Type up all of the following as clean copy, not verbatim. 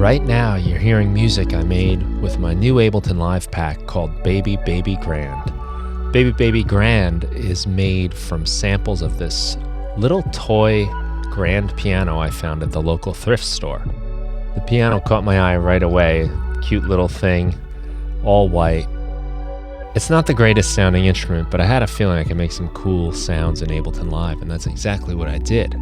Right now, you're hearing music I made with my new Ableton Live pack called Baby Baby Grand. Baby Baby Grand is made from samples of this little toy grand piano I found at the local thrift store. The piano caught my eye right away, cute little thing, all white. It's not the greatest sounding instrument, but I had a feeling I could make some cool sounds in Ableton Live, and that's exactly what I did.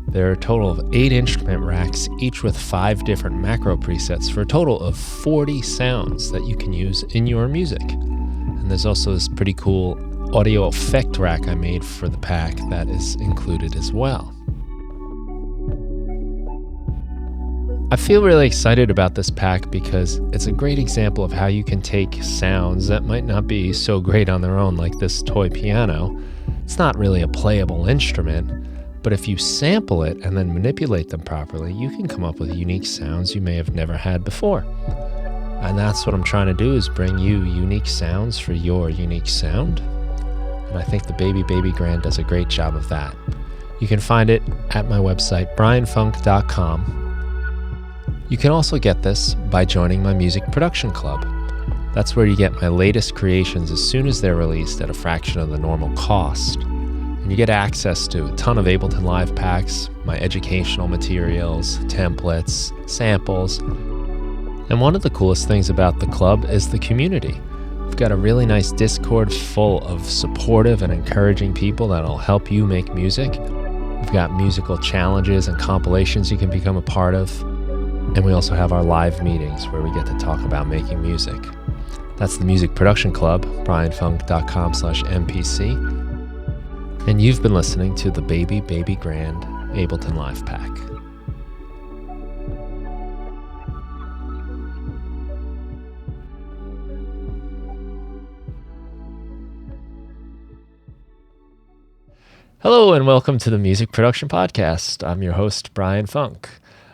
There are a total of 8 instrument racks, each with 5 different macro presets for a total of 40 sounds that you can use in your music. And there's also this pretty cool audio effect rack I made for the pack that is included as well. I feel really excited about this pack because it's a great example of how you can take sounds that might not be so great on their own, like this toy piano. It's not really a playable instrument, but if you sample it and then manipulate them properly, you can come up with unique sounds you may have never had before. And that's what I'm trying to do, is bring you unique sounds for your unique sound. And I think the Baby Baby Grand does a great job of that. You can find it at my website, brianfunk.com. You can also get this by joining my music production club. That's where you get my latest creations as soon as they're released at a fraction of the normal cost. And you get access to a ton of Ableton Live packs, my educational materials, templates, samples. And one of the coolest things about the club is the community. We've got a really nice Discord full of supportive and encouraging people that'll help you make music. We've got musical challenges and compilations you can become a part of. And we also have our live meetings where we get to talk about making music. That's the Music Production Club, brianfunk.com/MPC. And you've been listening to the Baby Baby Grand Ableton Live Pack. Hello and welcome to the Music Production Podcast. I'm your host, Brian Funk.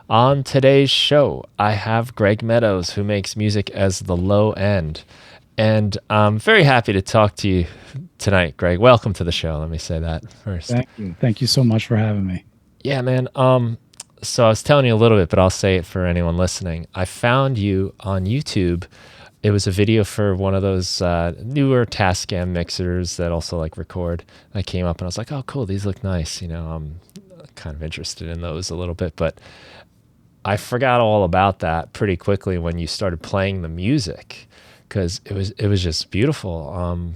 On today's show, I have Greg Meadows, who makes music as the low end. And I'm very happy to talk to you tonight, Greg. Welcome to the show. Let me say that first. Thank you. Thank you so much for having me. Yeah, man. So I was telling you a little bit, but I'll say it for anyone listening. I found you on YouTube. It was a video for one of those newer Tascam mixers that also like record. I came up and I was like, oh, cool. These look nice. You know, I'm kind of interested in those a little bit, but I forgot all about that pretty quickly when you started playing the music, because it was just beautiful.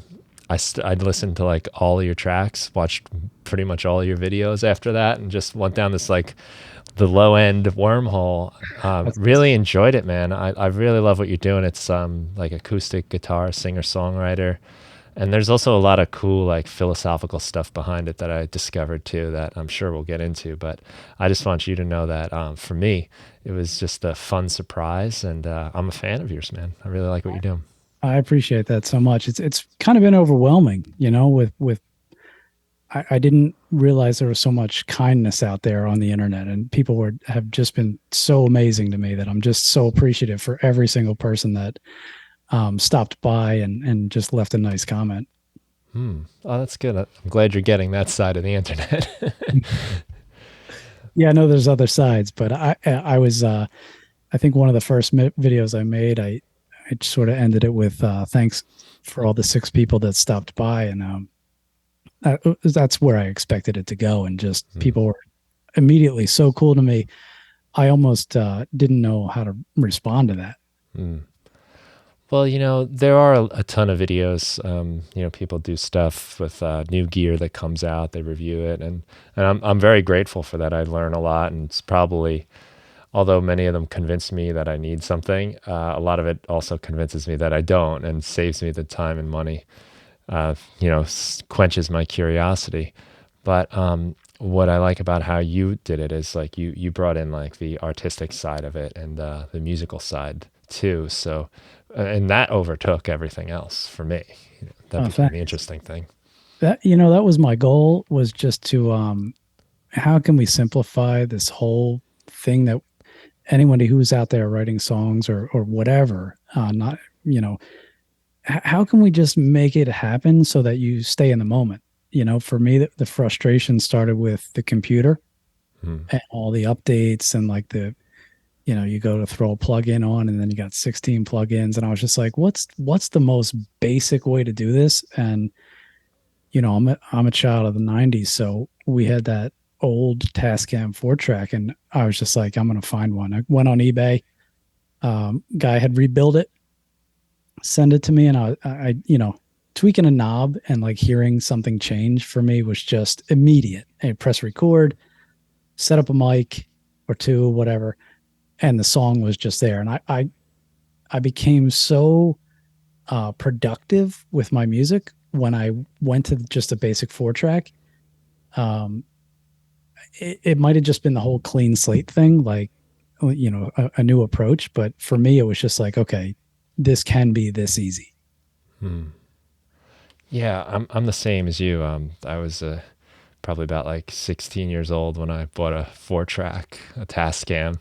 I'd listened to like all of your tracks, watched pretty much all of your videos after that, and just went down this like the low end wormhole. Really enjoyed it, man. I really love what you're doing. It's like acoustic guitar, singer-songwriter. And there's also a lot of cool like philosophical stuff behind it that I discovered too that I'm sure we'll get into. But I just want you to know that for me, it was just a fun surprise, and I'm a fan of yours, man. I really like what you're doing. I appreciate that so much. It's kind of been overwhelming, you know, with I didn't realize there was so much kindness out there on the internet, and people have just been so amazing to me that I'm just so appreciative for every single person that stopped by and just left a nice comment. Oh, that's good. I'm glad you're getting that side of the internet. Yeah, I know there's other sides, but I was I think one of the first videos I made, I sort of ended it with thanks for all the 6 people that stopped by, and that's where I expected it to go, and just people were immediately so cool to me. I almost didn't know how to respond to that. Well, you know, there are a ton of videos. You know, people do stuff with new gear that comes out. They review it, and I'm very grateful for that. I learn a lot, and it's probably, although many of them convince me that I need something, a lot of it also convinces me that I don't, and saves me the time and money. You know, quenches my curiosity. But what I like about how you did it is like you brought in like the artistic side of it and the musical side too. So. And that overtook everything else for me. That became the interesting thing. That was my goal, was just to how can we simplify this whole thing, that anybody who's out there writing songs or whatever, not, you know, how can we just make it happen so that you stay in the moment? You know, for me, the frustration started with the computer and all the updates and like the you go to throw a plug-in on and then you got 16 plugins. And I was just like, what's the most basic way to do this? And I'm a child of the 90s, so we had that old Tascam 4-track, and I was just like, I'm gonna find one. I went on eBay. Guy had rebuilt it, send it to me, and tweaking a knob and like hearing something change for me was just immediate. I press record, set up a mic or two, whatever, and the song was just there. And I became so productive with my music when I went to just a basic 4-track. Um, it might have just been the whole clean slate thing, like a new approach. But for me, it was just like, okay, this can be this easy. Hmm. Yeah, I'm the same as you. I was probably about like 16 years old when I bought a 4-track, a Tascam,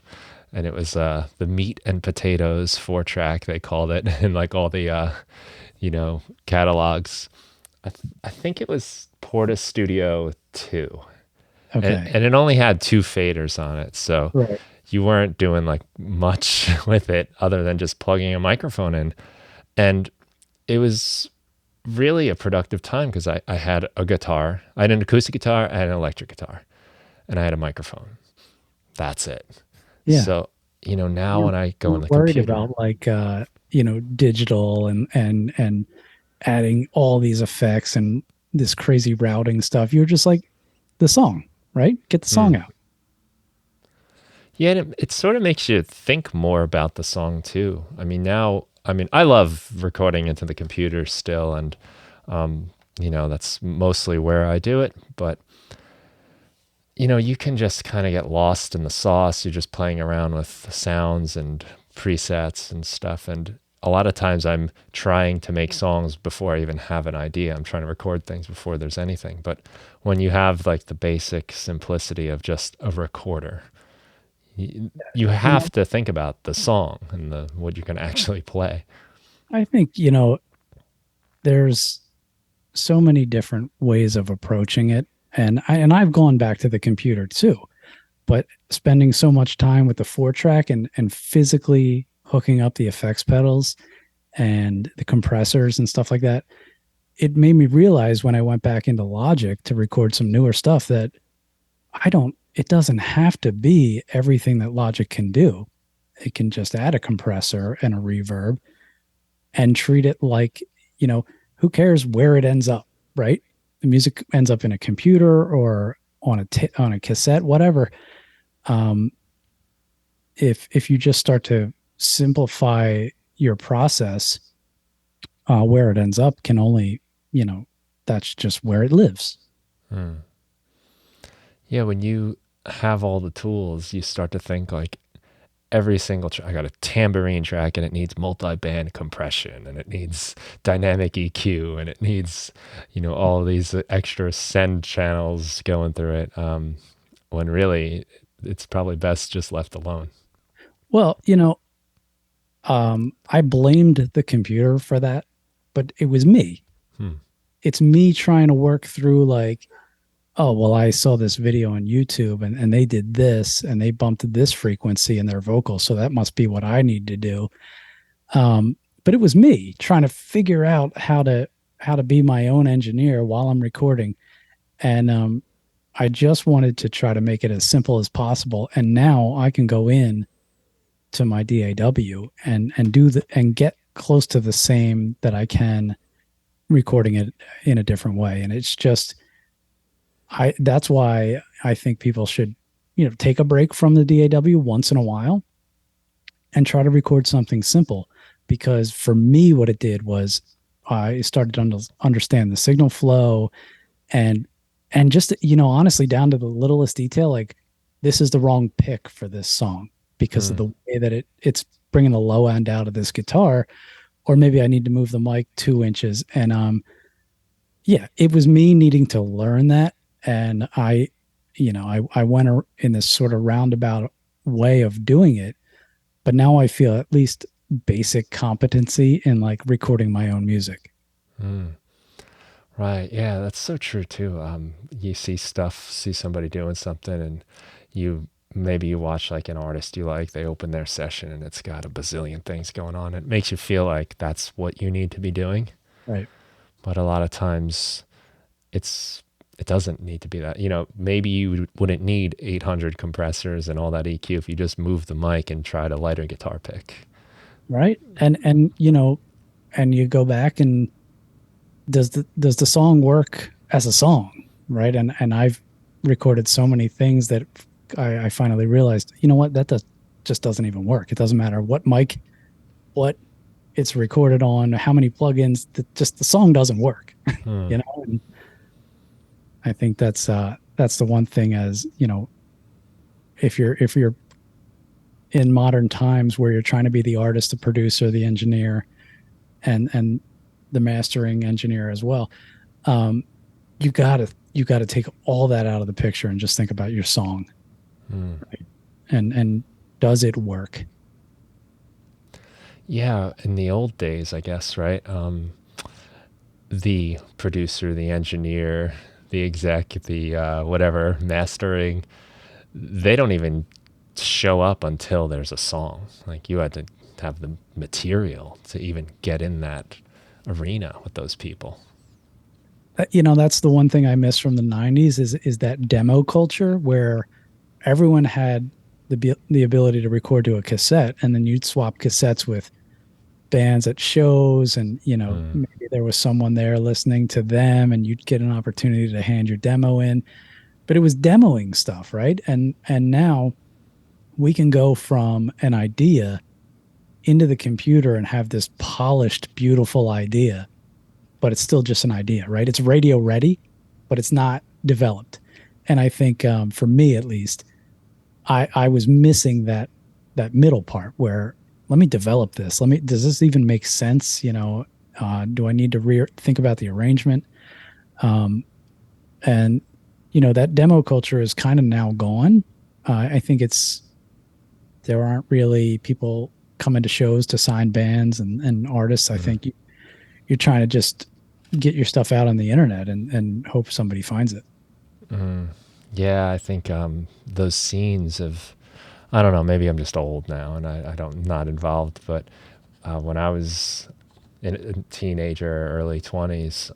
and it was the meat and potatoes 4-track they called it, and like all the catalogs. I think it was Porta Studio 2, Okay. and it only had 2 faders on it, so Right. you weren't doing like much with it other than just plugging a microphone in, and it was really a productive time because I had a guitar, I had an acoustic guitar, I had an electric guitar, and I had a microphone. That's it. Yeah. So, now You when I go on weren't the worried computer, about like digital and adding all these effects and this crazy routing stuff. You're just like the song, right? Get the hmm. song out. Yeah, and it sort of makes you think more about the song too. I love recording into the computer still, and that's mostly where I do it. But you can just kind of get lost in the sauce. You're just playing around with sounds and presets and stuff. And a lot of times I'm trying to make songs before I even have an idea. I'm trying to record things before there's anything. But when you have like the basic simplicity of just a recorder, you You know, have to think about the song and what you can actually play. I think, there's so many different ways of approaching it. And I've gone back to the computer too, but spending so much time with the 4-track and physically hooking up the effects pedals and the compressors and stuff like that, it made me realize when I went back into Logic to record some newer stuff that it doesn't have to be everything that Logic can do. It can just add a compressor and a reverb and treat it like, who cares where it ends up, right? The music ends up in a computer or on a cassette, whatever. Um, if you just start to simplify your process, where it ends up can only, that's just where it lives. Hmm. Yeah, when you have all the tools, you start to think like every single track. I got a tambourine track and it needs multi-band compression and it needs dynamic EQ and it needs, all these extra send channels going through it. When really it's probably best just left alone. Well, I blamed the computer for that, but it was me. Hmm. It's me trying to work through like, oh, well, I saw this video on YouTube and they did this and they bumped this frequency in their vocals. So that must be what I need to do. But it was me trying to figure out how to be my own engineer while I'm recording. And I just wanted to try to make it as simple as possible. And now I can go in to my DAW and get close to the same that I can recording it in a different way. And it's just that's why I think people should, take a break from the DAW once in a while and try to record something simple. Because for me, what it did was I started to understand the signal flow and just honestly down to the littlest detail, like this is the wrong pick for this song because of Hmm. the way that it's bringing the low end out of this guitar, or maybe I need to move the mic 2 inches. And yeah, it was me needing to learn that. And I went in this sort of roundabout way of doing it, but now I feel at least basic competency in like recording my own music. Hmm. Right. Yeah, that's so true too. You see somebody doing something and you maybe you watch like an artist you like, they open their session and it's got a bazillion things going on. It makes you feel like that's what you need to be doing. Right. But a lot of times it doesn't need to be that. Maybe you wouldn't need 800 compressors and all that EQ if you just move the mic and tried a lighter guitar pick. Right. And and you go back and does the song work as a song, right? And I've recorded so many things that I finally realized, you know what, just doesn't even work. It doesn't matter what mic, what it's recorded on, how many plugins, just the song doesn't work. Hmm. And I think that's the one thing, as if you're in modern times where you're trying to be the artist, the producer, the engineer, and the mastering engineer as well. Um, you gotta take all that out of the picture and just think about your song, Hmm. right? And does it work? Yeah, in the old days, I guess, right? The producer, the engineer, the exec, the whatever, mastering, they don't even show up until there's a song. Like you had to have the material to even get in that arena with those people. That's the one thing I miss from the '90s is that demo culture where everyone had the ability to record to a cassette, and then you'd swap cassettes with bands at shows, and Mm. maybe there was someone there listening to them, and you'd get an opportunity to hand your demo in. But it was demoing stuff, right? And now we can go from an idea into the computer and have this polished, beautiful idea, but it's still just an idea, right? It's radio ready, but it's not developed. And I think, for me at least, I was missing that middle part where, let me develop this. Does this even make sense? Do I need to think about the arrangement? Um, and that demo culture is kind of now gone. I think there aren't really people coming to shows to sign bands and artists. I Mm. think you're trying to just get your stuff out on the internet and hope somebody finds it. Mm. Yeah, I think those scenes of, I don't know, maybe I'm just old now and I don't not involved, but when I was a teenager, early 20s,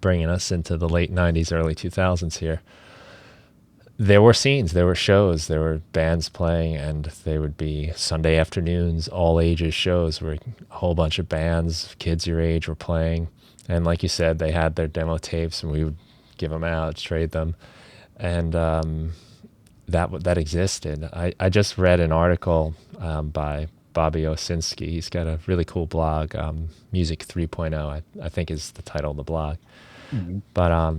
bringing us into the late 90s, early 2000s here, there were scenes, there were shows, there were bands playing, and they would be Sunday afternoons, all ages shows where a whole bunch of bands, kids your age, were playing. And like you said, they had their demo tapes, and we would give them out, trade them, and that existed. I just read an article by Bobby Osinski. He's got a really cool blog, Music 3.0, I think is the title of the blog. Mhm. But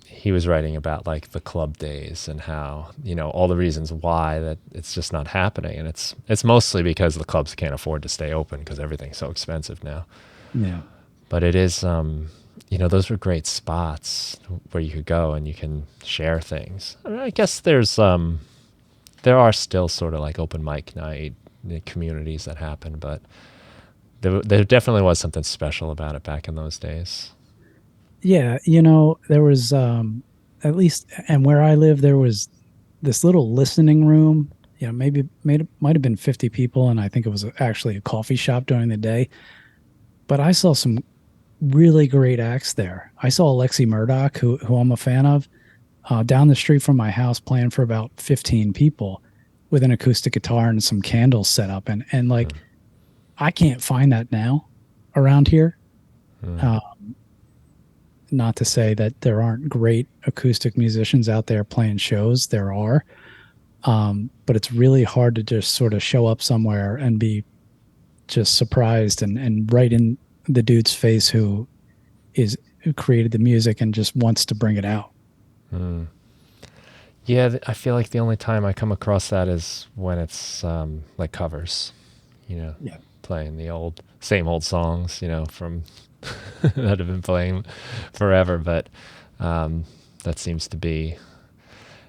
he was writing about like the club days and how, all the reasons why that it's just not happening. And it's mostly because the clubs can't afford to stay open because everything's so expensive now. Yeah. But it is, those were great spots where you could go and you can share things. I mean, I guess there are still sort of like open mic night communities that happen, but there definitely was something special about it back in those days. Yeah. There was, at least, and where I live, there was this little listening room. Maybe might have been 50 people, and I think it was actually a coffee shop during the day. But I saw some really great acts there. I saw Alexi Murdoch, who I'm a fan of, down the street from my house, playing for about 15 people with an acoustic guitar and some candles set up, and like, Mm. I can't find that now around here. Mm. Uh, Not to say that there aren't great acoustic musicians out there playing shows. There are, but it's really hard to just sort of show up somewhere and be just surprised and right in the dude's face who created the music and just wants to bring it out. Mm. Yeah, I feel like the only time I come across that is when it's like covers, you know, Yeah. playing the same old songs, from that have been playing forever. But that seems to be,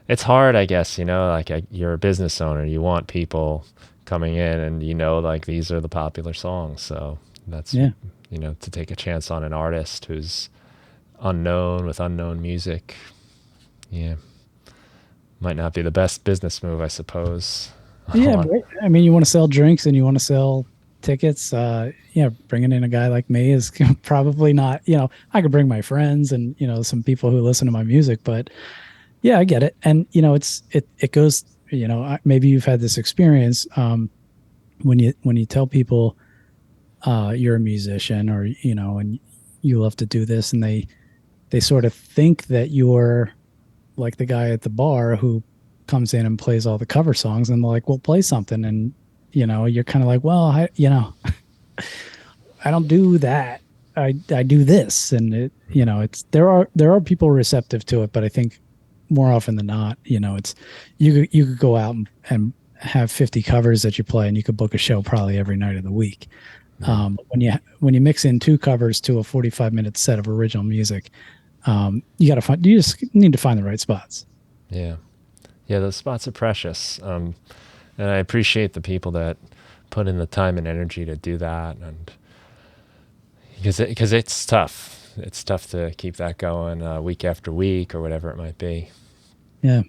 it's hard, I guess, like you're a business owner, you want people coming in and, like these are the popular songs. So that's, Yeah. to take a chance on an artist who's unknown with unknown music. Yeah. Might not be the best business move, I suppose. Yeah, but, I mean, you want to sell drinks and you want to sell tickets. Yeah, bringing in a guy like me is probably not. I could bring my friends and some people who listen to my music, but yeah, I get it. And it goes. Maybe you've had this experience when you tell people you're a musician or and you love to do this, and they sort of think that you're like the guy at the bar who comes in and plays all the cover songs, and they're like, well, play something. And you're kind of like, well, I don't do that. I do this. And there are people receptive to it, but I think more often than not, it's you could go out and have 50 covers that you play, and you could book a show probably every night of the week. When you mix in two covers to a 45-minute set of original music, you just need to find the right spots. Yeah. Yeah, those spots are precious. And I appreciate the people that put in the time and energy to do that. And because it's tough. It's tough to keep that going week after week or whatever it might be. Yeah.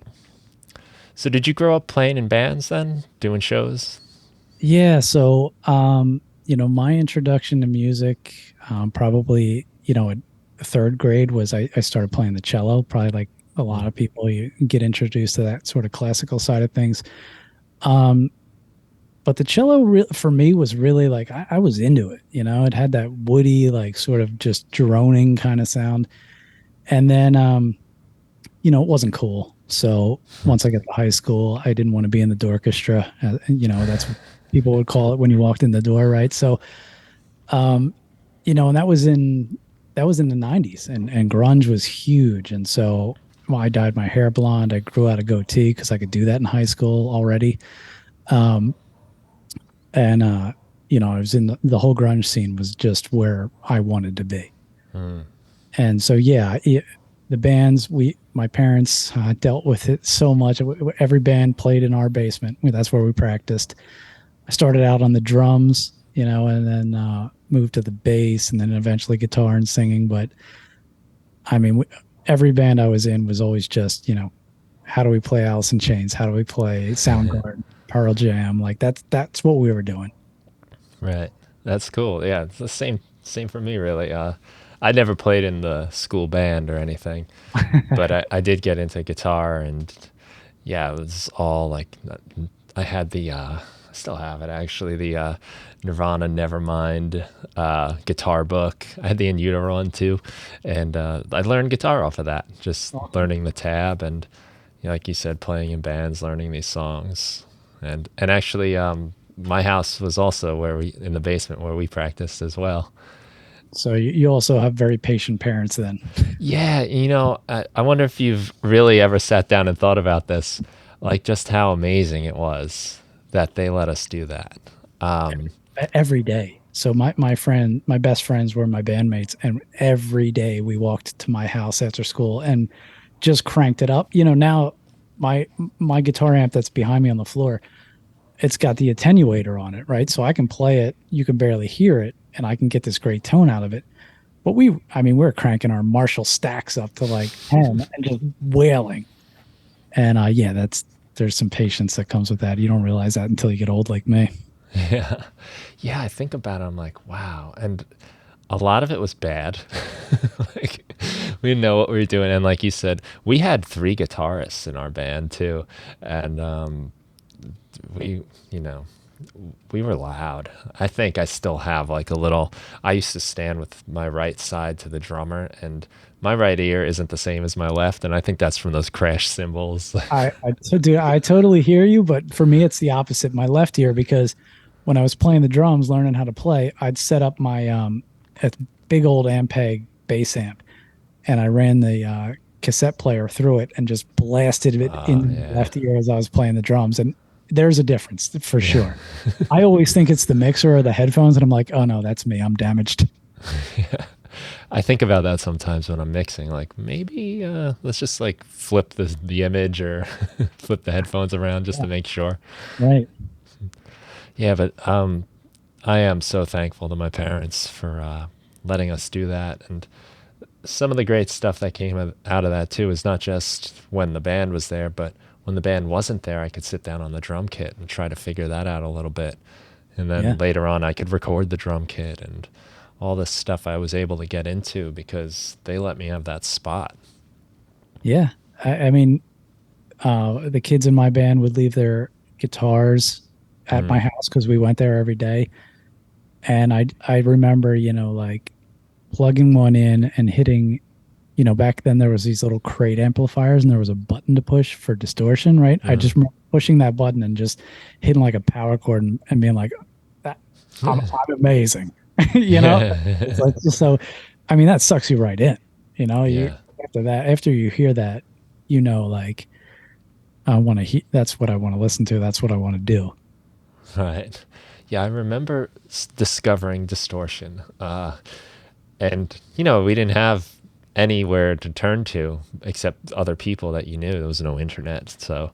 So did you grow up playing in bands then, doing shows? Yeah. So, my introduction to music, probably, in third grade was I started playing the cello. Probably like a lot of people, you get introduced to that sort of classical side of things. But the cello for me was really like, I was into it. It had that woody, like sort of just droning kind of sound. And then, it wasn't cool. So once I got to high school, I didn't want to be in the dorchestra. That's what people would call it when you walked in the door. Right. So, and that was in the 90s, and grunge was huge. And so I dyed my hair blonde. I grew out a goatee because I could do that in high school already. And I was in the whole grunge scene was just where I wanted to be. And so, yeah, the bands, my parents dealt with it so much. Every band played in our basement. That's where we practiced. I started out on the drums, and then moved to the bass, and then eventually guitar and singing. But I mean, every band I was in was always just, how do we play Alice in Chains? How do we play Soundgarden, Pearl Jam? Like that's what we were doing. Right. That's cool. Yeah, it's the same for me, really. I never played in the school band or anything, but I did get into guitar, and yeah, it was all like I had I still have it actually, the Nirvana Nevermind guitar book. I had the In Utero one too, and I learned guitar off of that, just learning the tab, and like you said, playing in bands, learning these songs, and actually my house was also in the basement where we practiced as well. So you also have very patient parents then. Yeah, I wonder if you've really ever sat down and thought about this, like just how amazing it was that they let us do that. Every day. So my best friends were my bandmates, and every day we walked to my house after school and just cranked it up. Now my guitar amp that's behind me on the floor, it's got the attenuator on it, right? So I can play it, you can barely hear it, and I can get this great tone out of it. But we're cranking our Marshall stacks up to like 10 and just wailing. And there's some patience that comes with that. You don't realize that until you get old like me. Yeah. Yeah, I think about it, I'm like, wow. And a lot of it was bad. Like, we didn't know what we were doing. And like you said, we had 3 guitarists in our band too. And we were loud. I think I still have like a little, I used to stand with my right side to the drummer, and my right ear isn't the same as my left. And I think that's from those crash cymbals. I totally hear you, but for me, it's the opposite. My left ear, because when I was playing the drums, learning how to play, I'd set up my a big old Ampeg bass amp, and I ran the cassette player through it and just blasted it in the left ear as I was playing the drums. And there's a difference for sure. I always think it's the mixer or the headphones, and I'm like, oh no, that's me. I'm damaged. Yeah. I think about that sometimes when I'm mixing. Like maybe let's just like flip the image or flip the headphones around just to make sure. Right. Yeah, but I am so thankful to my parents for letting us do that. And some of the great stuff that came out of that too is not just when the band was there, but when the band wasn't there, I could sit down on the drum kit and try to figure that out a little bit. And Yeah. then later on, I could record the drum kit and all this stuff I was able to get into because they let me have that spot. Yeah. I mean, the kids in my band would leave their guitars at my Mm. house because we went there every day. And I remember, like plugging one in and hitting, back then there was these little crate amplifiers and there was a button to push for distortion, right? I Mm. just remember pushing that button and just hitting like a power chord and being like, that I'm amazing. you know, it's like just so, I mean, that sucks you right in, you Yeah. after you hear that, like I want to that's what I want to listen to. That's what I want to do. Right. Yeah, I remember discovering Distortion. And, we didn't have anywhere to turn to except other people that you knew. There was no internet. So,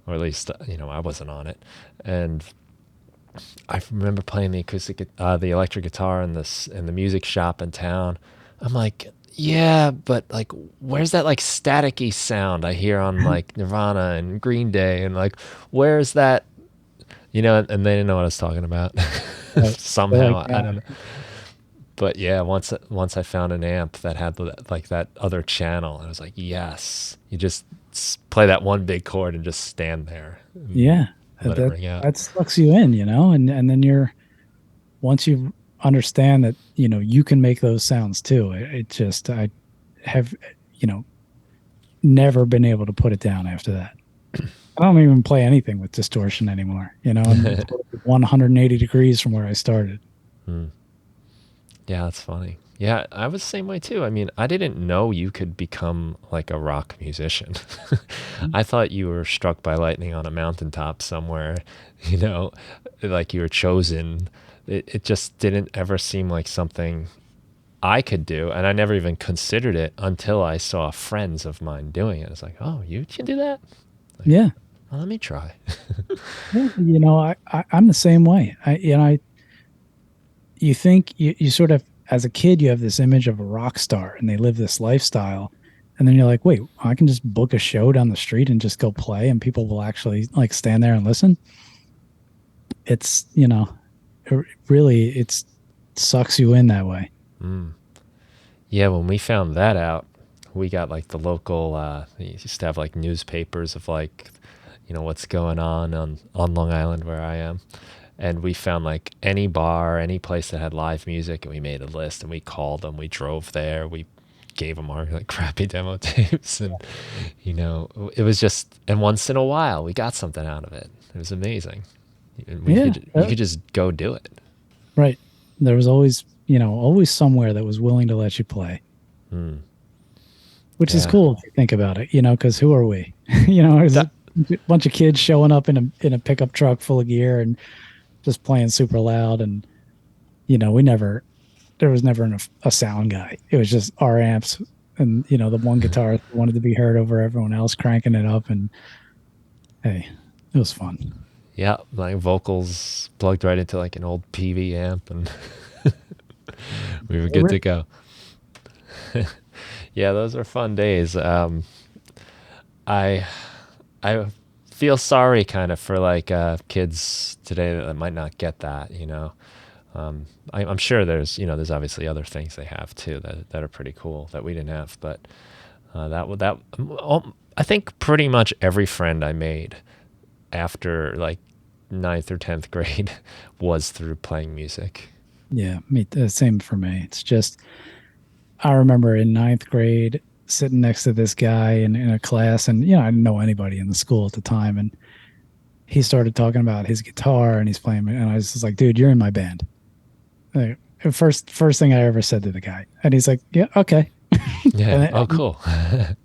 or at least, I wasn't on it. And I remember playing the electric guitar in the music shop in town. I'm like, yeah, but like, where's that like staticky sound I hear on like Nirvana and Green Day, and like, where's that? And they didn't know what I was talking about. Right. They're like, Somehow, I don't know. But yeah, once I found an amp that had like that other channel, I was like, yes, you just play that one big chord and just stand there and yeah, let it ring out. that sucks you in, and then once you understand that, you can make those sounds too. It just, I have, you know, never been able to put it down after that. I don't even play anything with distortion anymore, and it's 180 degrees from where I started. Hmm. Yeah, that's funny. Yeah, I was the same way too. I mean, I didn't know you could become like a rock musician. I thought you were struck by lightning on a mountaintop somewhere, you know, like you were chosen. It just didn't ever seem like something I could do. And I never even considered it until I saw friends of mine doing it. It's like, oh, you can do that? Like, Yeah. well, let me try. Yeah, I'm the same way. You think you sort of, as a kid, you have this image of a rock star and they live this lifestyle. And then you're like, wait, I can just book a show down the street and just go play and people will actually like stand there and listen. It's, really, it sucks you in that way. Mm. Yeah, when we found that out, we got like the local, they used to have like newspapers of like, what's going on Long Island where I am. And we found like any bar, any place that had live music, and we made a list and we called them. We drove there. We gave them our like crappy demo tapes, and it was just. And once in a while, we got something out of it. It was amazing. And Yeah. you could just go do it. Right. There was always, always somewhere that was willing to let you play, Mm. which is Yeah. cool if you think about it, because who are we? It's That, a bunch of kids showing up in a pickup truck full of gear and just playing super loud. And, there was never a sound guy. It was just our amps and, the one guitar wanted to be heard over everyone else cranking it up. And hey, it was fun. yeah, like vocals plugged right into like an old PV amp, and we were good to go. Yeah, those are fun days. I I feel sorry kind of for like kids today that might not get that. I'm sure there's obviously other things they have too that are pretty cool that we didn't have, but I think pretty much every friend I made after like ninth or 10th grade was through playing music. Yeah, same for me. It's just, I remember in ninth grade sitting next to this guy in a class, and I didn't know anybody in the school at the time, and he started talking about his guitar and he's playing, and I was just like, dude, you're in my band. Like, first thing I ever said to the guy, and he's like, yeah, okay. Yeah. Oh, cool.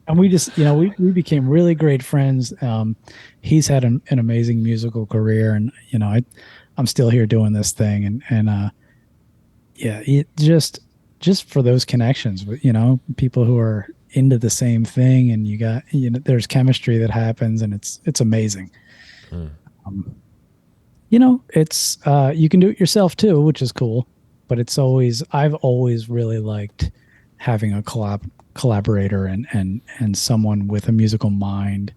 And we just, we became really great friends. He's had an amazing musical career, and I'm still here doing this thing, and yeah, it just for those connections with people who are into the same thing, and you got there's chemistry that happens, and it's amazing. Mm. It's you can do it yourself too, which is cool, but I've always really liked having a collaborator and someone with a musical mind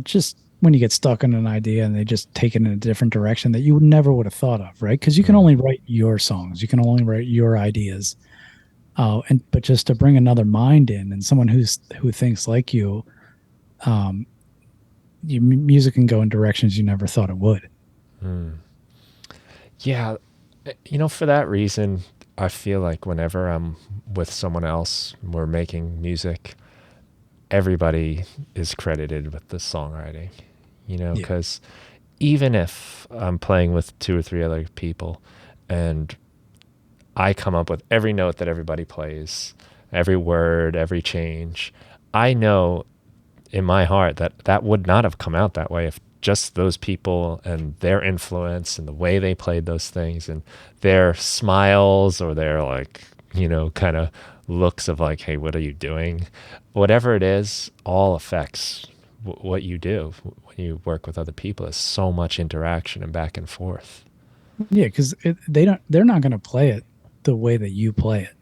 just when you get stuck on an idea and they just take it in a different direction that you never would have thought of, right? Because you can Mm. only write your songs, you can only write your ideas. And but just to bring another mind in and someone who thinks like you, um, music can go in directions you never thought it would. Mm. Yeah, for that reason, I feel like whenever I'm with someone else, we're making music, everybody is credited with the songwriting, Yeah, because even if I'm playing with two or three other people and I come up with every note that everybody plays, every word, every change, I know in my heart that that would not have come out that way if just those people and their influence and the way they played those things and their smiles or their like, kind of looks of like, hey, what are you doing? Whatever it is, all affects what you do when you work with other people. There's so much interaction and back and forth. yeah, because they're not going to play it the way that you play it.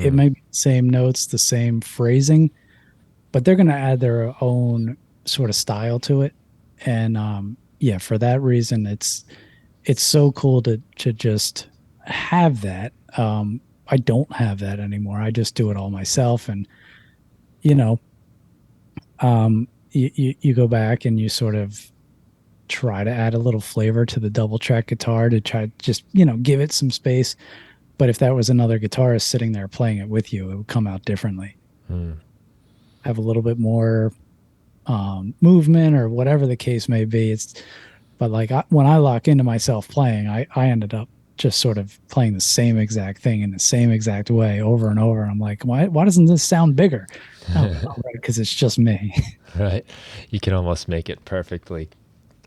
It Mm, may be the same notes, the same phrasing, but they're going to add their own sort of style to it. And yeah, for that reason, it's so cool to just have that. I don't have that anymore. I just do it all myself, and you know, you go back and you sort of try to add a little flavor to the double track guitar to try to just give it some space. But if that was another guitarist sitting there playing it with you, it would come out differently. mm. Have a little bit more movement or whatever the case may be. It's but like when I lock into myself playing, I ended up just sort of playing the same exact thing in the same exact way over and over. And I'm like, why doesn't this sound bigger? Oh, right, because it's just me. Right. You can almost make it perfectly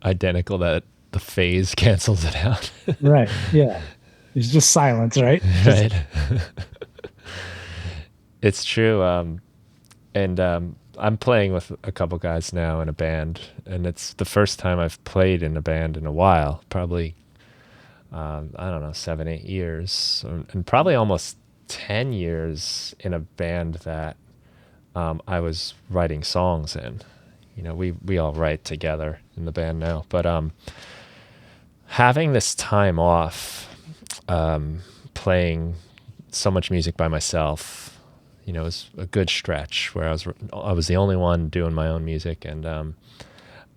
identical that the phase cancels it out. Right. Yeah. It's just silence, right? Just Right. It's true. And I'm playing with a couple guys now in a band, and it's the first time I've played in a band in a while, probably, I don't know, 7, 8 years, and probably almost 10 years in a band that I was writing songs in. We all write together in the band now, but having this time off, playing so much music by myself, it was a good stretch where I was the only one doing my own music, and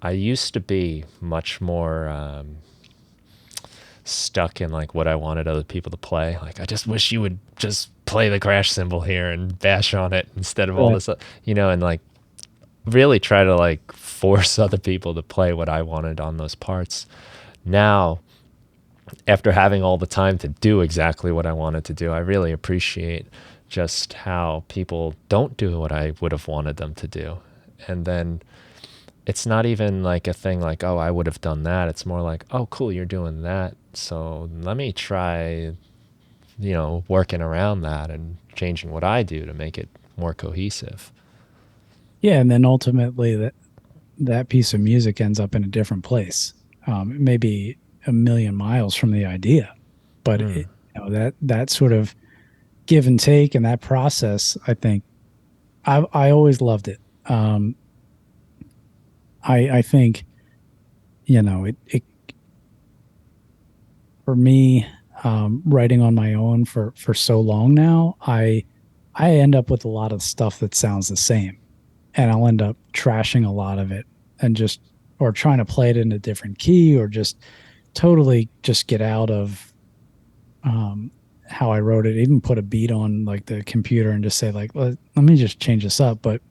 I used to be much more stuck in like what I wanted other people to play. Like, I just wish you would just play the crash cymbal here and bash on it instead of all right. this, and like really try to like force other people to play what I wanted on those parts. Now, after having all the time to do exactly what I wanted to do, I really appreciate just how people don't do what I would have wanted them to do. And then it's not even like a thing like, oh, I would have done that. It's more like, oh, cool, you're doing that. So let me try, working around that and changing what I do to make it more cohesive. Yeah, and then ultimately that piece of music ends up in a different place. It may be a million miles from the idea, but Mm, that sort of give and take and that process, I think I always loved it. I think it for me, writing on my own for so long now, I end up with a lot of stuff that sounds the same, and I'll end up trashing a lot of it and just or trying to play it in a different key or just totally just get out of um, how I wrote it. Even put a beat on like the computer and just say like, let me just change this up. But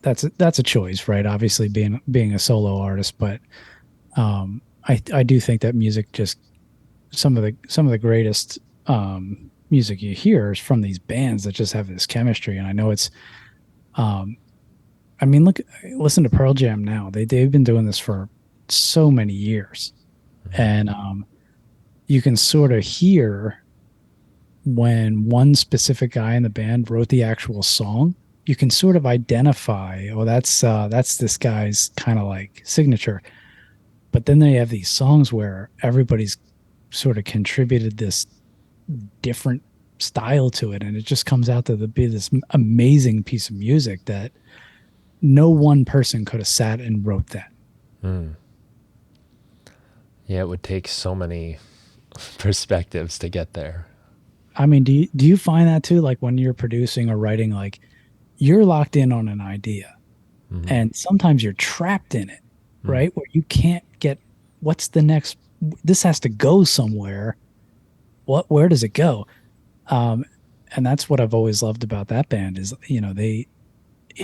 that's that's a choice, right? Obviously, being a solo artist, but I do think that music just some of the greatest music you hear is from these bands that just have this chemistry. And I know it's um, I mean, listen to Pearl Jam now. They've been doing this for so many years, and you can sort of hear when one specific guy in the band wrote the actual song. You can sort of identify, oh, that's this guy's kind of like signature. But then they have these songs where everybody's sort of contributed this different style to it, and it just comes out to be this amazing piece of music that no one person could have sat and wrote that. Mm. Yeah, it would take so many perspectives to get there. I mean, do you find that too? Like when you're producing or writing, like you're locked in on an idea, Mm-hmm. and sometimes you're trapped in it, Mm. right? Where you can't get what's the next. This has to go somewhere. Where does it go? Um, and that's what I've always loved about that band is, it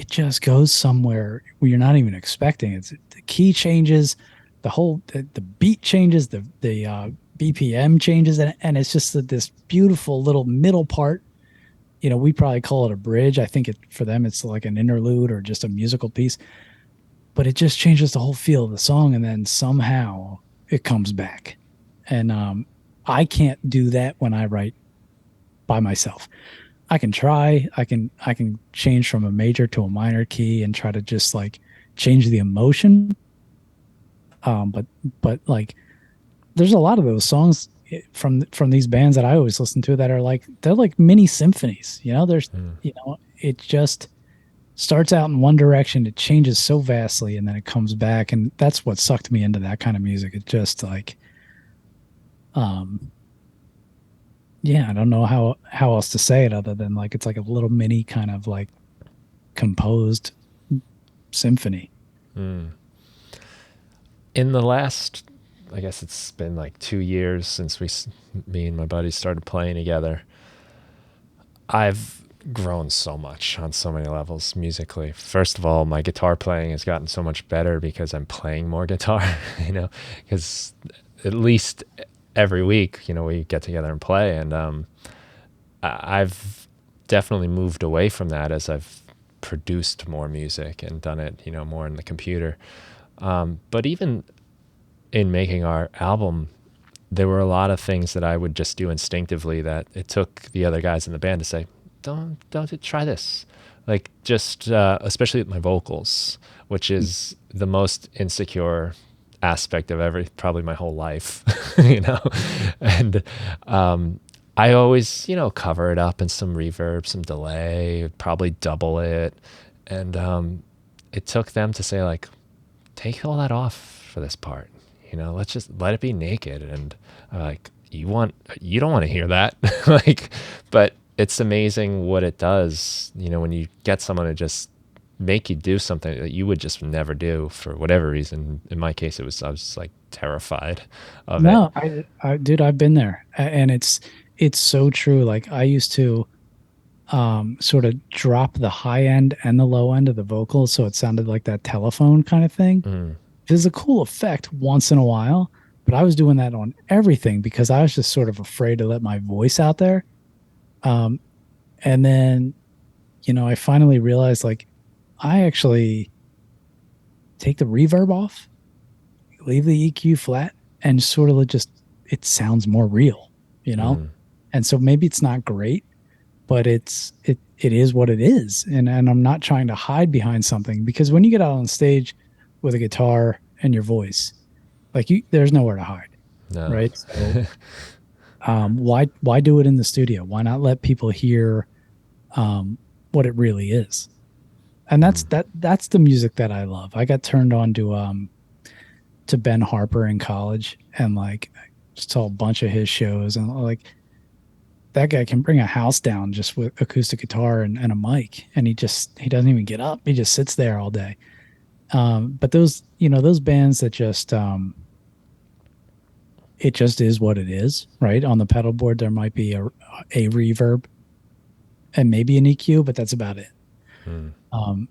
just goes somewhere where you're not even expecting. It's the key changes, the beat changes, the BPM changes, and it's just this beautiful little middle part. We probably call it a bridge. I think for them it's like an interlude or just a musical piece, but it just changes the whole feel of the song, and then somehow it comes back. And I can't do that when I write by myself. I can try. I can change from a major to a minor key and try to just like change the emotion. But like there's a lot of those songs from these bands that I always listen to that are like they're like mini symphonies. Mm. It just starts out in one direction, it changes so vastly, and then it comes back, and that's what sucked me into that kind of music. It just like um yeah, I don't know how else to say it other than like it's like a little mini kind of like composed symphony. Mm. In the last, I guess it's been like 2 years since me and my buddies started playing together. I've grown so much on so many levels musically. First of all, my guitar playing has gotten so much better because I'm playing more guitar, because at least every week, we get together and play. And I've definitely moved away from that as I've produced more music and done it, more in the computer. But even in making our album, there were a lot of things that I would just do instinctively that it took the other guys in the band to say, don't try this. Like just, especially with my vocals, which is the most insecure aspect of probably my whole life, and, I always, cover it up in some reverb, some delay, probably double it. And, it took them to say like, take all that off for this part. Let's just let it be naked. And like, you don't want to hear that. Like, but it's amazing what it does, when you get someone to just make you do something that you would just never do for whatever reason. In my case, I was like terrified of it. No, dude, I've been there, and it's so true. Like I used to sort of drop the high end and the low end of the vocals, so it sounded like that telephone kind of thing. Mm, It's a cool effect once in a while, but I was doing that on everything because I was just sort of afraid to let my voice out there. Um, and then, I finally realized like I actually take the reverb off, leave the EQ flat, and sort of just it sounds more real, you know? mm, And so maybe it's not great, but it is what it is. And I'm not trying to hide behind something because when you get out on stage with a guitar and your voice, like there's nowhere to hide, no. right? So why do it in the studio? Why not let people hear what it really is? And Mm, that's the music that I love. I got turned on to Ben Harper in college, and like saw a bunch of his shows, and like that guy can bring a house down just with acoustic guitar and a mic, and he doesn't even get up. He just sits there all day. But those bands that just it just is what it is, right? On the pedal board, there might be a reverb and maybe an EQ, but that's about it. mm, Um,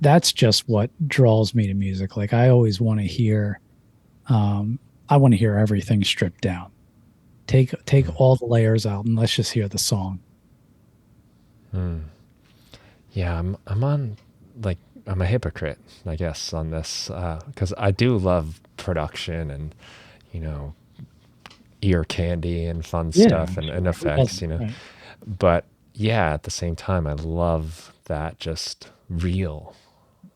that's just what draws me to music. Like I always want to hear, I want to hear everything stripped down. Take mm, all the layers out and let's just hear the song. mm. Yeah, I'm on like I'm a hypocrite, I guess, on this because I do love production and you know ear candy and fun Yeah, stuff and who effects, doesn't? Right. But yeah, at the same time, I love that just real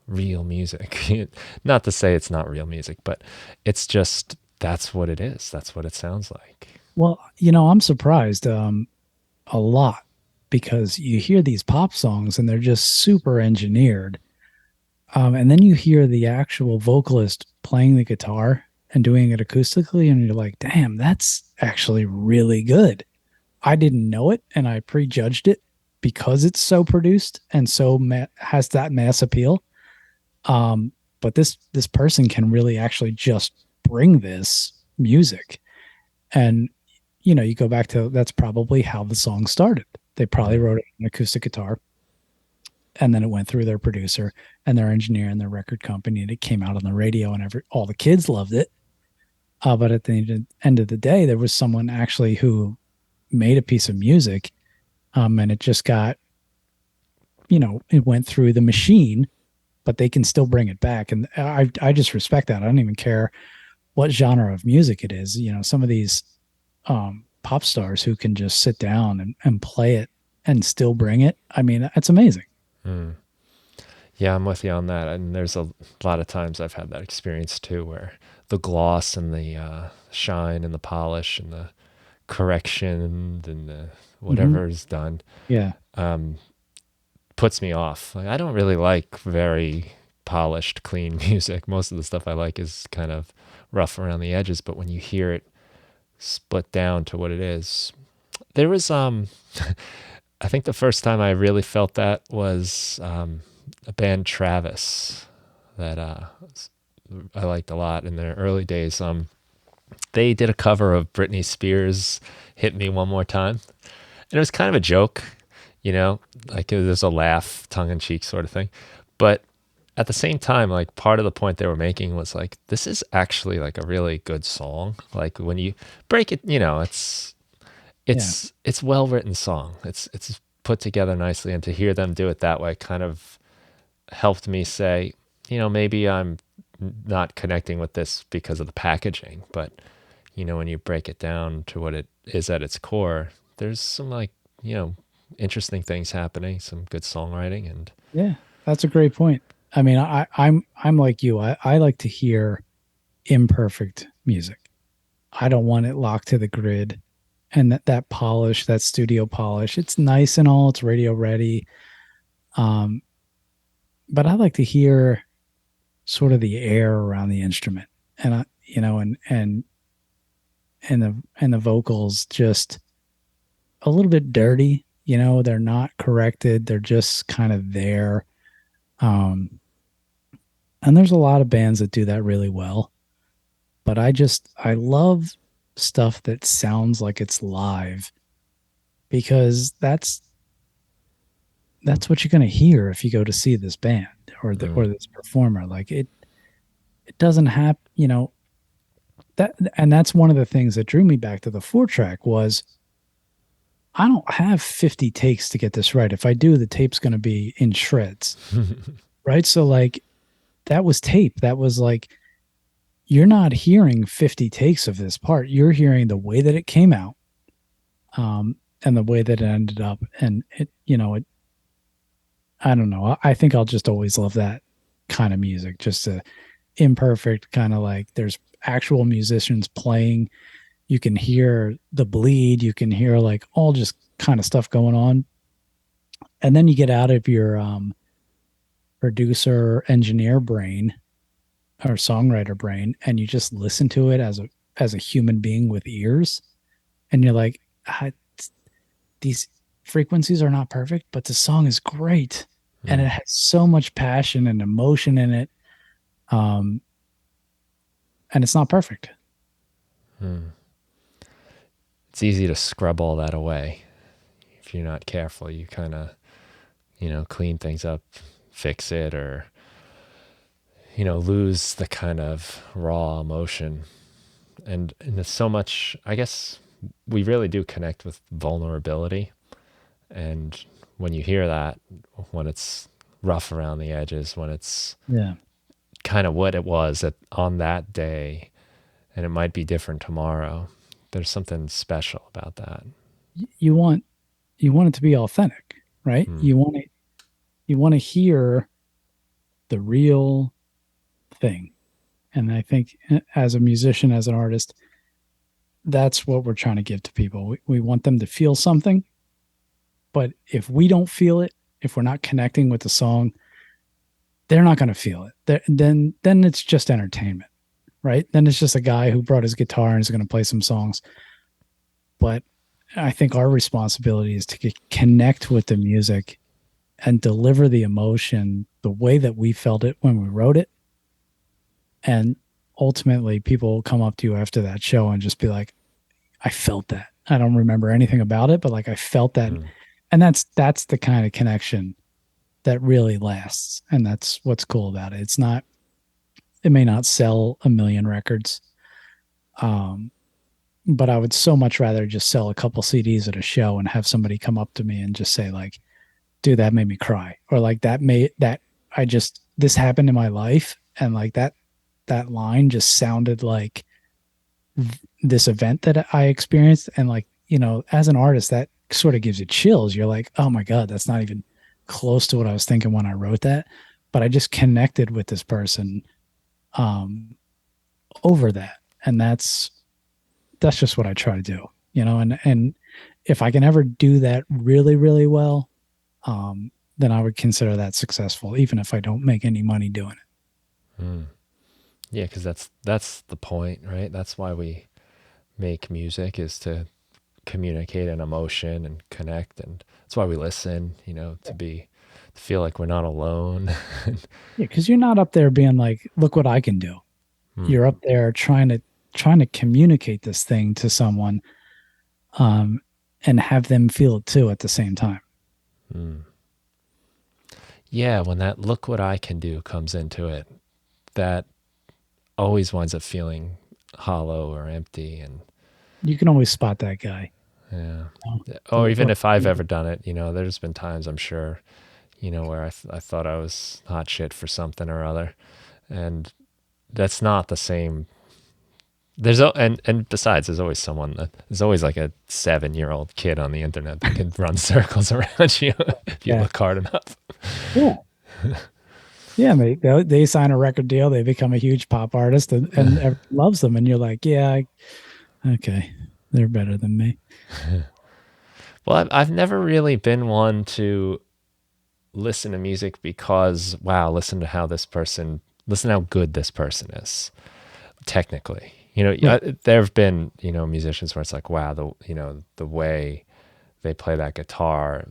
music. Not to say it's not real music, but it's just that's what it is. That's what it sounds like. Well, I'm surprised. a lot because you hear these pop songs and they're just super engineered. And then you hear the actual vocalist playing the guitar and doing it acoustically, and you're like, damn, that's actually really good. I didn't know it and I prejudged it because it's so produced and has that mass appeal. But this person can really actually just bring this music. And you go back to that's probably how the song started. They probably Mm. wrote it on acoustic guitar, and then it went through their producer and their engineer and their record company, and it came out on the radio, and all the kids loved it. But at the end of the day, there was someone actually who made a piece of music, and it just got, it went through the machine, but they can still bring it back, and I just respect that. I don't even care what genre of music it is. Some of these pop stars who can just sit down and play it and still bring it. I mean, it's amazing. Mm. Yeah, I'm with you on that. And there's a lot of times I've had that experience too, where the gloss and the shine and the polish and the correction and the Mm-hmm. whatever is done Yeah. um, puts me off. Like, I don't really like very polished, clean music. Most of the stuff I like is kind of rough around the edges, but when you hear it split down to what it is, there was I think the first time I really felt that was a band Travis that I liked a lot in their early days. They did a cover of Britney Spears' "Hit Me One More Time," and it was kind of a joke, like it was a laugh, tongue in cheek sort of thing. But at the same time, like part of the point they were making was like, this is actually like a really good song. Like when you break it, Yeah. it's well written song. It's put together nicely, and to hear them do it that way kind of helped me say, maybe I'm not connecting with this because of the packaging, but when you break it down to what it is at its core, there's some like, interesting things happening, some good songwriting and Yeah. That's a great point. I mean, I'm like you. I like to hear imperfect music. I don't want it locked to the grid. And that polish, that studio polish, it's nice and all, it's radio ready. Um, but I like to hear sort of the air around the instrument. And and the vocals just a little bit dirty, they're not corrected, they're just kind of there. Um, and there's a lot of bands that do that really well. But I love stuff that sounds like it's live because that's what you're going to hear if you go to see this band or mm, this performer. Like it doesn't have, that, and that's one of the things that drew me back to the 4-track was I don't have 50 takes to get this right. If I do, the tape's going to be in shreds, right? So like that was tape. That was like you're not hearing 50 takes of this part. You're hearing the way that it came out, and the way that it ended up. And I don't know. I think I'll just always love that kind of music, just a imperfect kind of like there's actual musicians playing. You can hear the bleed. You can hear like all just kind of stuff going on. And then you get out of your producer engineer brain or songwriter brain and you just listen to it as a human being with ears, and you're like, these frequencies are not perfect, but the song is great and it mm, has so much passion and emotion in it, um and it's not perfect. mm. It's easy to scrub all that away if you're not careful. You kind of, clean things up, fix it, or lose the kind of raw emotion. And there's so much, I guess we really do connect with vulnerability. And when you hear that, when it's rough around the edges, when it's Yeah. kind of what it was on that day, and it might be different tomorrow, there's something special about that. you want you want it to be authentic, right? Mm, You want to hear the real thing. And I think as a musician, as an artist, that's what we're trying to give to people. We want them to feel something, But if we don't feel it, if we're not connecting with the song, they're not going to feel it. Then it's just entertainment, right? Then it's just a guy who brought his guitar and is going to play some songs. But I think our responsibility is to connect with the music and deliver the emotion the way that we felt it when we wrote it. And ultimately, people will come up to you after that show and just be like, I felt that. I don't remember anything about it, but like I felt that. Mm. And that's the kind of connection that really lasts. And that's what's cool about it. It may not sell a million records. But I would so much rather just sell a couple CDs at a show and have somebody come up to me and just say like, dude, that made me cry. Or like this happened in my life. And like that line just sounded like this event that I experienced. And like, as an artist, that sort of gives you chills. You're like, oh my God, that's not even close to what I was thinking when I wrote that. But I just connected with this person over that. And that's just what I try to do, and if I can ever do that really, really well, then I would consider that successful, even if I don't make any money doing it. Mm. Yeah, because that's the point, right? That's why we make music, is to communicate an emotion and connect, and that's why we listen, to feel like we're not alone. Yeah, because you're not up there being like, look what I can do. Mm. You're up there trying to communicate this thing to someone, and have them feel it too at the same time. Mm. Yeah, when that "look what I can do" comes into it, that always winds up feeling hollow or empty. And You can always spot that guy. yeah, You know, or even the- if I've ever done it, there's been times, I'm sure, where I thought I was hot shit for something or other, and that's not the same. And besides, there's always like a 7-year-old kid on the internet that can run circles around you if you yeah, look hard enough. yeah, yeah. They sign a record deal, they become a huge pop artist, and everyone loves them, and you're like, yeah, okay, they're better than me. Well, I've never really been one to listen to music because, wow, listen how good this person is technically. Right. There have been, musicians where it's like, wow, the way they play that guitar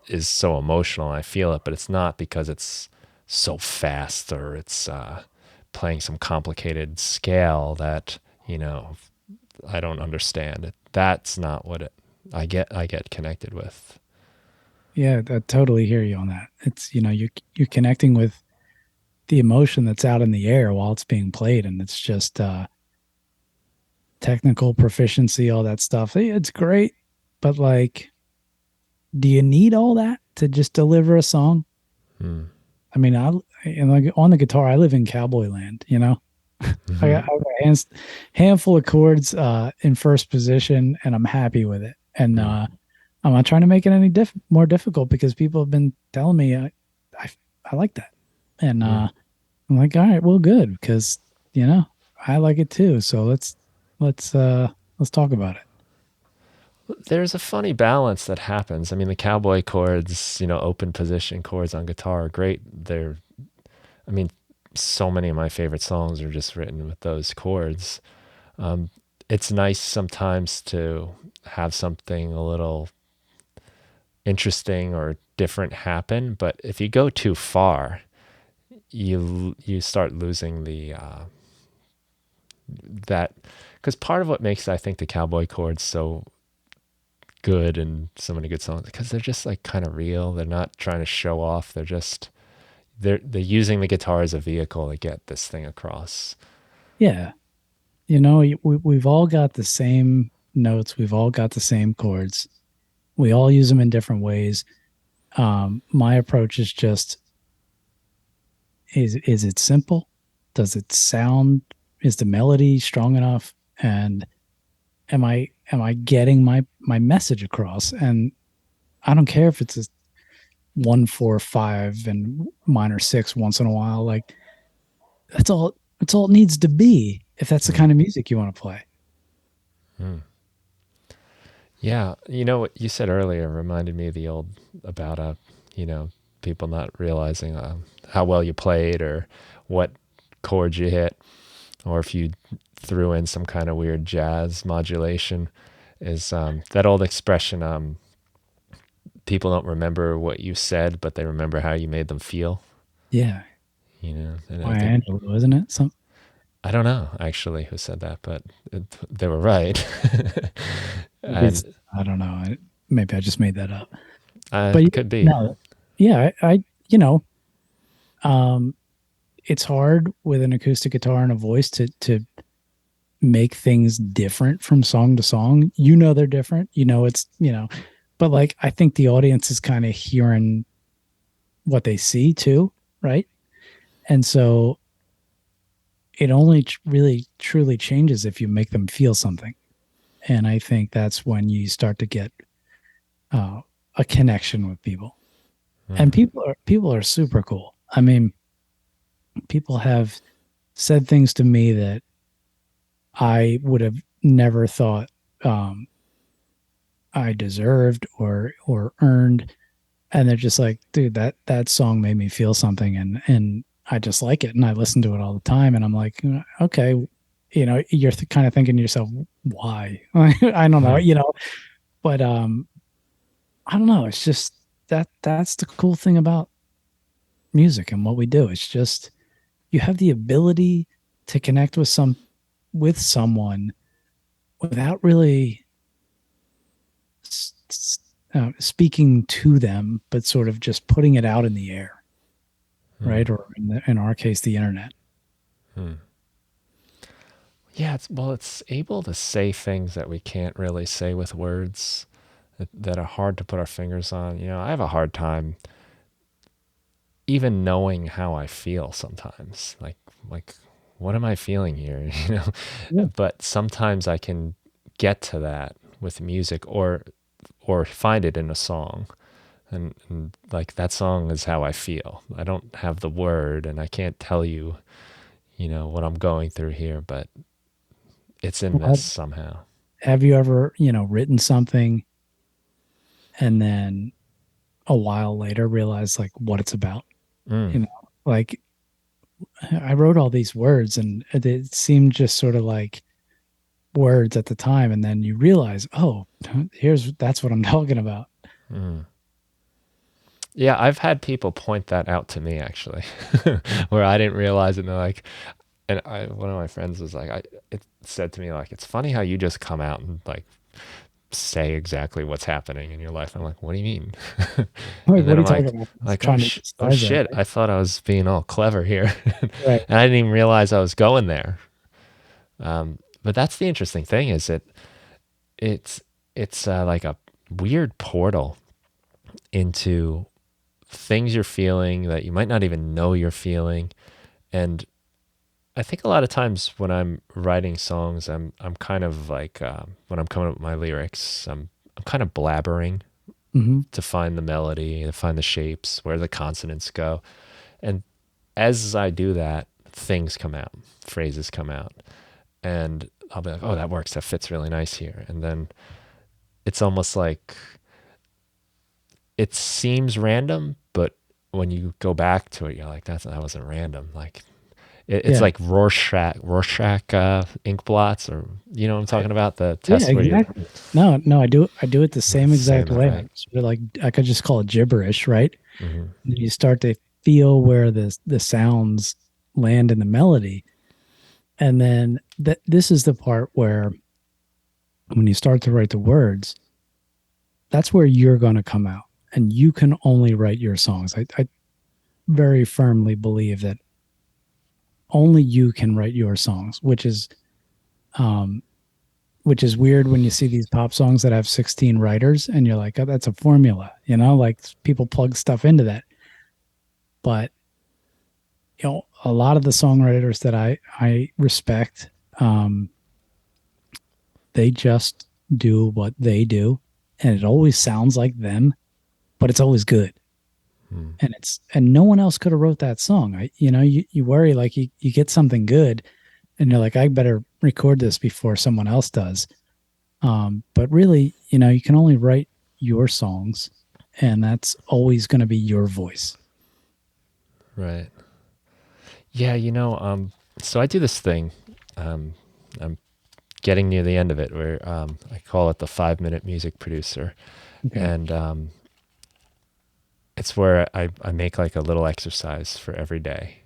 is so emotional, and I feel it, but it's not because it's so fast or it's playing some complicated scale that, I don't understand it. That's not what I get connected with. Yeah, I totally hear you on that. It's you're connecting with the emotion that's out in the air while it's being played, and it's just technical proficiency, all that stuff. It's great, but like, do you need all that to just deliver a song? Hmm. I mean, and like on the guitar, I live in cowboy land. I got a handful of chords in first position, and I'm happy with it. And Hmm. I'm not trying to make it any more difficult, because people have been telling me I, I like that, and Hmm. I'm like, all right, well, good, because I like it too. So let's talk about it. There's a funny balance that happens. I mean, the cowboy chords, open position chords on guitar are great. I mean, so many of my favorite songs are just written with those chords. Um, it's nice sometimes to have something a little interesting or different happen, but if you go too far, you start losing that, because part of what makes, I think, the cowboy chords so good and so many good songs, because they're just like kind of real. They're not trying to show off. They're using the guitar as a vehicle to get this thing across. Yeah, we've all got the same notes. We've all got the same chords. We all use them in different ways. My approach is just, is it simple? Does it sound? Is the melody strong enough? And am I getting my message across? And I don't care if it's a 1 4 5 and minor six once in a while. Like, that's all it needs to be, if that's the Hmm. kind of music you want to play. Hmm. Yeah, you know what you said earlier reminded me of the old about you know, people not realizing how well you played or what chords you hit, or if you threw in some kind of weird jazz modulation. Is that old expression? People don't remember what you said, but they remember how you made them feel. Yeah. You know, and I Maya think Angelou, isn't it? Some I don't know actually who said that, but they were right. maybe it's, And I don't know. Maybe I just made that up. But yeah, could be. no, yeah, you know, um, it's hard with an acoustic guitar and a voice to make things different from song to song. You know they're different. You know it's but like I think the audience is kind of hearing what they see too, right? And so it only really truly changes if you make them feel something. And I think that's when you start to get uh, a connection with people. And Hmm. people are super cool. I mean, people have said things to me that I would have never thought um, I deserved or earned, and they're just like, dude, that song made me feel something, and I just like it, and I listen to it all the time, and I'm like, okay, you're kind of thinking to yourself, why? I don't know, Hmm. but I don't know. It's just that's the cool thing about music and what we do. It's just you have the ability to connect with someone without really speaking to them, but sort of just putting it out in the air, Hmm. right? Or in our case, the internet. Hmm. Yeah, it's able to say things that we can't really say with words that are hard to put our fingers on. You know, I have a hard time even knowing how I feel sometimes. Like what am I feeling here, you know? Yeah. But sometimes I can get to that with music or find it in a song. And like that song is how I feel. I don't have the word and I can't tell you, you know, what I'm going through here, but it's in Well, this somehow. have you ever, written something and then a while later realized like what it's about? Mm. Like I wrote all these words and it seemed just sort of like words at the time, and then you realize, oh, that's what I'm talking about. Mm. Yeah, I've had people point that out to me actually, where I didn't realize it. And they're like, one of my friends was like, it said to me like, it's funny how you just come out and like say exactly what's happening in your life. I'm like, what do you mean? Like, And what then are I'm you talking like, about? I was trying to oh disguise that, shit, I thought I was being all clever here, right? and I didn't even realize I was going there. But that's the interesting thing is it's like a weird portal into things you're feeling that you might not even know you're feeling. And I think a lot of times when I'm writing songs, I'm kind of like when I'm coming up with my lyrics, I'm kind of blabbering Mm-hmm. to find the melody, to find the shapes, where the consonants go. And as I do that, things come out, phrases come out, and I'll be like, "Oh, that works. That fits really nice here." And then it's almost like it seems random, but when you go back to it, you're like, that wasn't random." Like it's Yeah. like Rorschach ink blots, or you know what I'm I- talking about, the yeah, test where you exactly. No, I do it the same saying exact that way. right. I sort of like I could just call it gibberish, right? Hmm. And you start to feel where the sounds land in the melody, and then this is the part where when you start to write the words, that's where you're going to come out, and you can only write your songs. I very firmly believe that only you can write your songs, um, which is weird when you see these pop songs that have 16 writers and you're like, oh, that's a formula, like people plug stuff into that. But, a lot of the songwriters that I respect, um, they just do what they do and it always sounds like them, but it's always good. Mm. And no one else could have wrote that song. You worry like you get something good and you're like, I better record this before someone else does. But really, you can only write your songs, and that's always going to be your voice. Right. Yeah, so I do this thing. Um, I'm getting near the end of it where I call it the 5 minute music producer. Okay. And it's where I make like a little exercise for every day.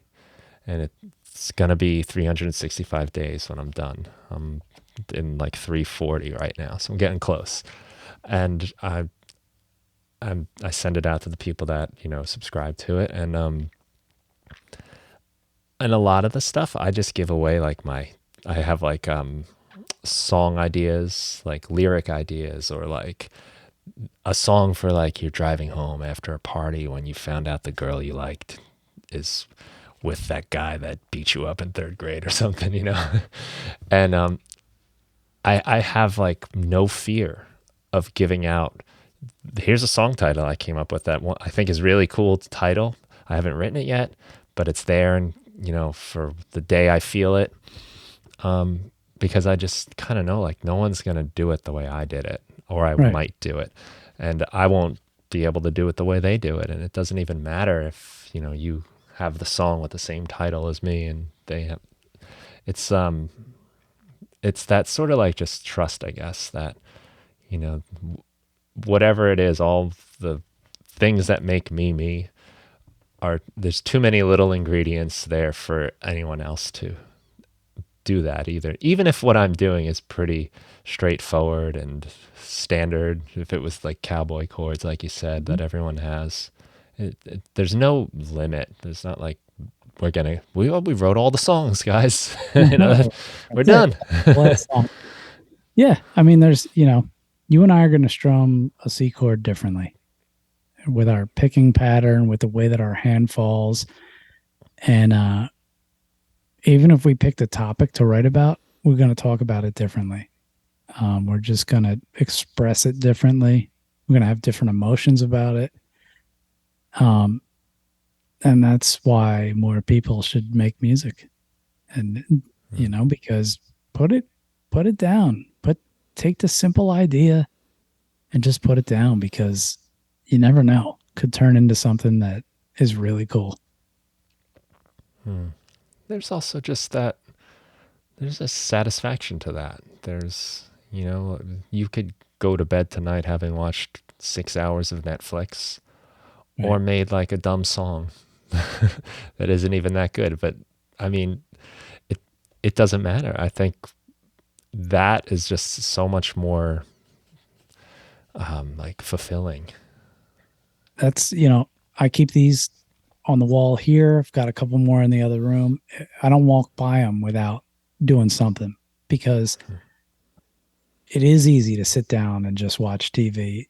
And it's going to be 365 days when I'm done. I'm in like 340 right now. So I'm getting close. And I send it out to the people that, subscribe to it. And a lot of the stuff I just give away like I have like song ideas, like lyric ideas, or like a song for like you're driving home after a party when you found out the girl you liked is with that guy that beat you up in third grade or something. And I have like no fear of giving out. Here's a song title I came up with that one I think is really cool title. I haven't written it yet, but it's there, and for the day I feel it, because I just kind of know like no one's gonna do it the way I did it, or I Right. might do it, and I won't be able to do it the way they do it, and it doesn't even matter if you have the song with the same title as me, and they have. It's that sort of like just trust, I guess, that you know whatever it is, all the things that make me me are there's too many little ingredients there for anyone else to do that either. Even if what I'm doing is pretty straightforward and standard, if it was like cowboy chords, like you said, Mhm. that everyone has, there's no limit. There's not like we wrote all the songs, guys. No, We're that's it. done. Last song. Yeah. I mean, you and I are going to strum a C chord differently with our picking pattern, with the way that our hand falls. And even if we pick the topic to write about, we're going to talk about it differently. We're just going to express it differently. We're going to have different emotions about it. Um, and that's why more people should make music. And, because put it, put it down, take the simple idea and just put it down, because you never know, could turn into something that is really cool. There's also just that there's a satisfaction to that. You could go to bed tonight having watched 6 hours of Netflix or Right. made like a dumb song that isn't even that good. But I mean, it it doesn't matter. I think that is just so much more like fulfilling. That's, I keep these on the wall here. I've got a couple more in the other room. I don't walk by them without doing something, because it is easy to sit down and just watch TV.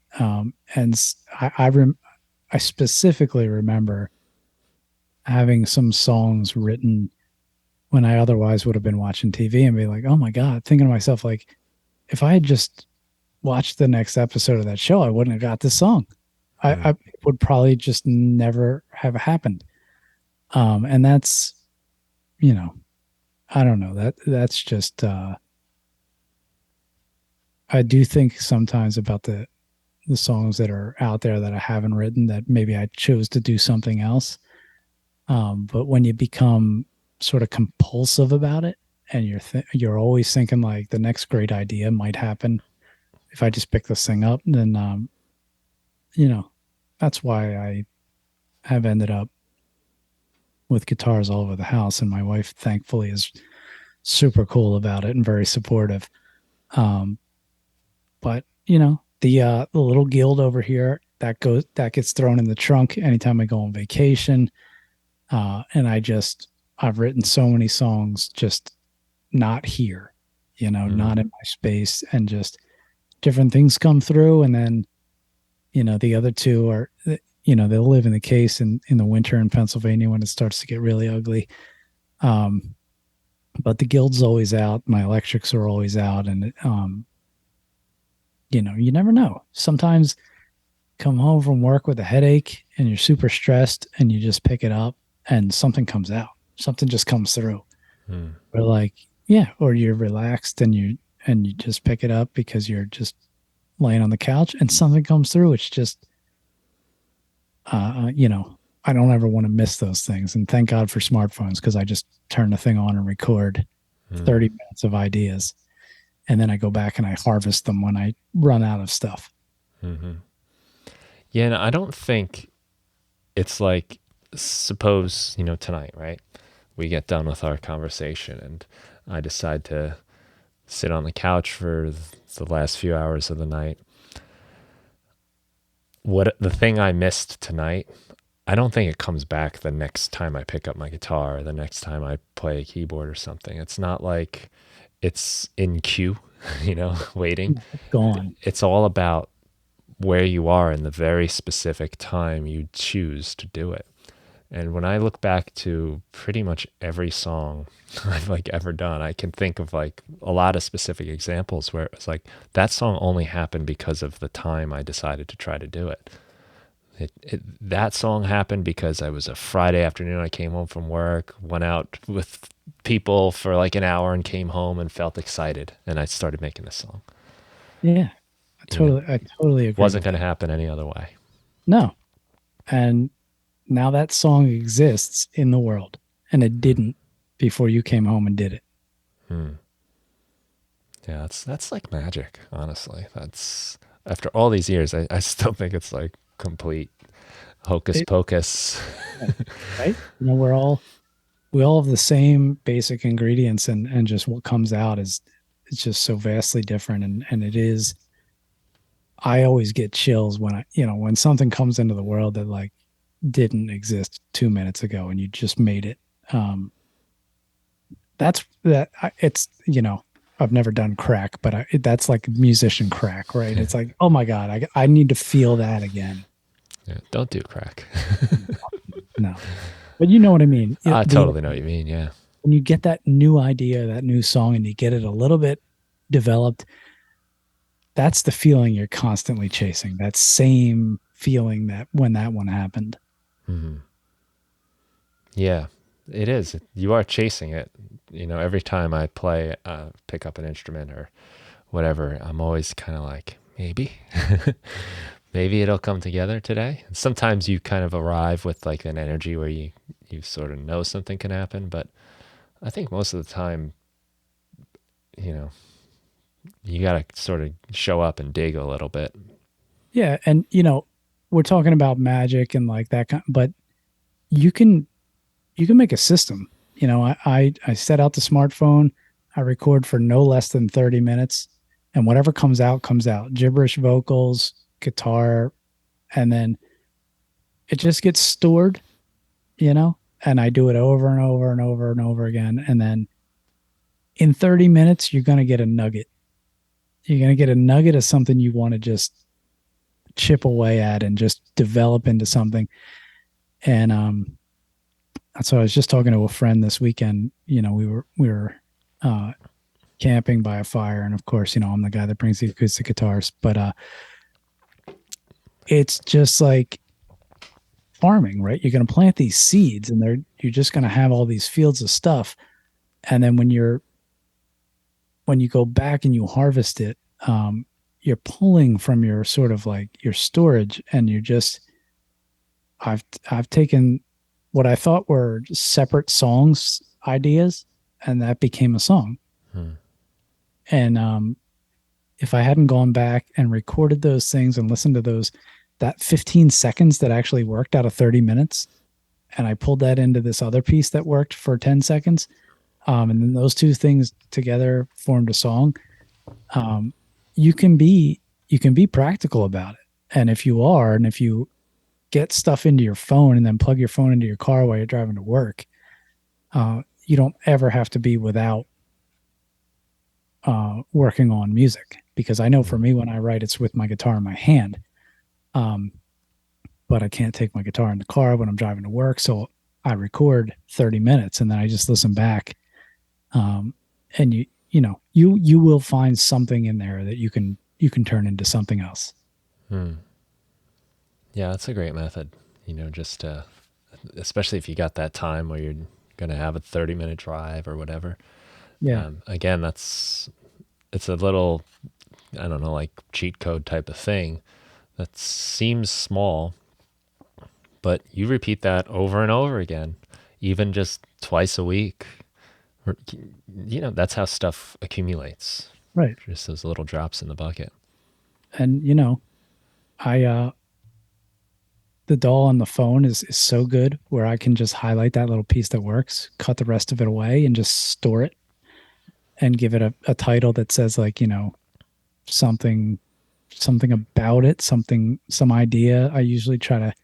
And I specifically remember having some songs written when I otherwise would have been watching TV and be like, oh my God, thinking to myself, like, if I had just watched the next episode of that show, I wouldn't have got this song. I would probably just never have happened. And that's, you know, I don't know, that's just, I do think sometimes about the songs that are out there that I haven't written, that maybe I chose to do something else. But when you become sort of compulsive about it, and you're always thinking like the next great idea might happen if I just pick this thing up, then you know, that's why I have ended up with guitars all over the house, and my wife thankfully is super cool about it and very supportive. Um, but the little guild over here that gets thrown in the trunk anytime I go on vacation. And I've written so many songs just not here, Mm. not in my space, and just different things come through. And then, the other two are, they'll live in the case in the winter in Pennsylvania when it starts to get really ugly. Um, but the guild's always out. My electrics are always out. And, you never know. Sometimes come home from work with a headache and you're super stressed and you just pick it up and something comes out. Something just comes through. Mm. Or like, yeah, or you're relaxed and and you just pick it up because you're just laying on the couch and something comes through. It's just, you know, I don't ever want to miss those things. And thank God for smartphones because I just turn the thing on and record 30 minutes of ideas. And then I go back and I harvest them when I run out of stuff. Mm-hmm. Yeah, and I don't think it's like, suppose, tonight, right? We get done with our conversation and I decide to sit on the couch for the last few hours of the night. What the thing I missed tonight, I don't think it comes back the next time I pick up my guitar, or the next time I play a keyboard or something. It's not like it's in queue, waiting. Gone. It's all about where you are in the very specific time you choose to do it. And when I look back to pretty much every song I've ever done, I can think of a lot of specific examples where it was like that song only happened because of the time I decided to try to do it. That song happened because I was a Friday afternoon. I came home from work, went out with people for an hour and came home and felt excited. And I started making this song. Yeah, I totally agree. Wasn't going to happen any other way. No. And now that song exists in the world and it didn't before you came home and did it. Yeah, that's like magic, honestly. That's after all these years, I still think it's complete hocus pocus. Right? We all have the same basic ingredients and just what comes out is it's just so vastly different. And it is, I always get chills when when something comes into the world that didn't exist 2 minutes ago and you just made it. It's, I've never done crack, but that's like musician crack, right? It's like, oh my God, I need to feel that again. Yeah, don't do crack. No, but you know what I mean? I totally know what you mean. Yeah. When you get that new idea, that new song, and you get it a little bit developed, that's the feeling you're constantly chasing. That same feeling that when that one happened. Mm-hmm. Yeah, it is. You are chasing it. Every time I play, pick up an instrument or whatever, I'm always kind of like, maybe, maybe it'll come together today. And sometimes you kind of arrive with an energy where you sort of know something can happen. But I think most of the time, you got to sort of show up and dig a little bit. Yeah. And, we're talking about magic and that kind, but you can make a system. I set out the smartphone, I record for no less than 30 minutes and whatever comes out, gibberish vocals, guitar, and then it just gets stored, and I do it over and over and over and over again. And then in 30 minutes, you're going to get a nugget. You're going to get a nugget of something you want to just chip away at and just develop into something. And, so I was just talking to a friend this weekend. We were camping by a fire, and of course, I'm the guy that brings the acoustic guitars. But it's just like farming, right? You're going to plant these seeds, and you're just going to have all these fields of stuff. And then when you go back and you harvest it, you're pulling from your sort of your storage, and I've taken what I thought were separate songs ideas, and that became a song. And if I hadn't gone back and recorded those things and listened to that 15 seconds that actually worked out of 30 minutes, and I pulled that into this other piece that worked for 10 seconds, and then those two things together formed a song. You can be practical about it, and if you get stuff into your phone and then plug your phone into your car while you're driving to work, you don't ever have to be without working on music. Because I know for me, when I write, it's with my guitar in my hand. But I can't take my guitar in the car when I'm driving to work. So I record 30 minutes and then I just listen back. And you will find something in there that you can turn into something else. Yeah, that's a great method. Just especially if you got that time where you're going to have a 30-minute drive or whatever. Yeah. Again, that's it's a little, I don't know, like cheat code type of thing that seems small, but you repeat that over and over again, even just twice a week. Or, that's how stuff accumulates. Right. Just those little drops in the bucket. And I the doll on the phone is so good where I can just highlight that little piece that works, cut the rest of it away, and just store it and give it a title that says like, something something about it, some idea. I usually try to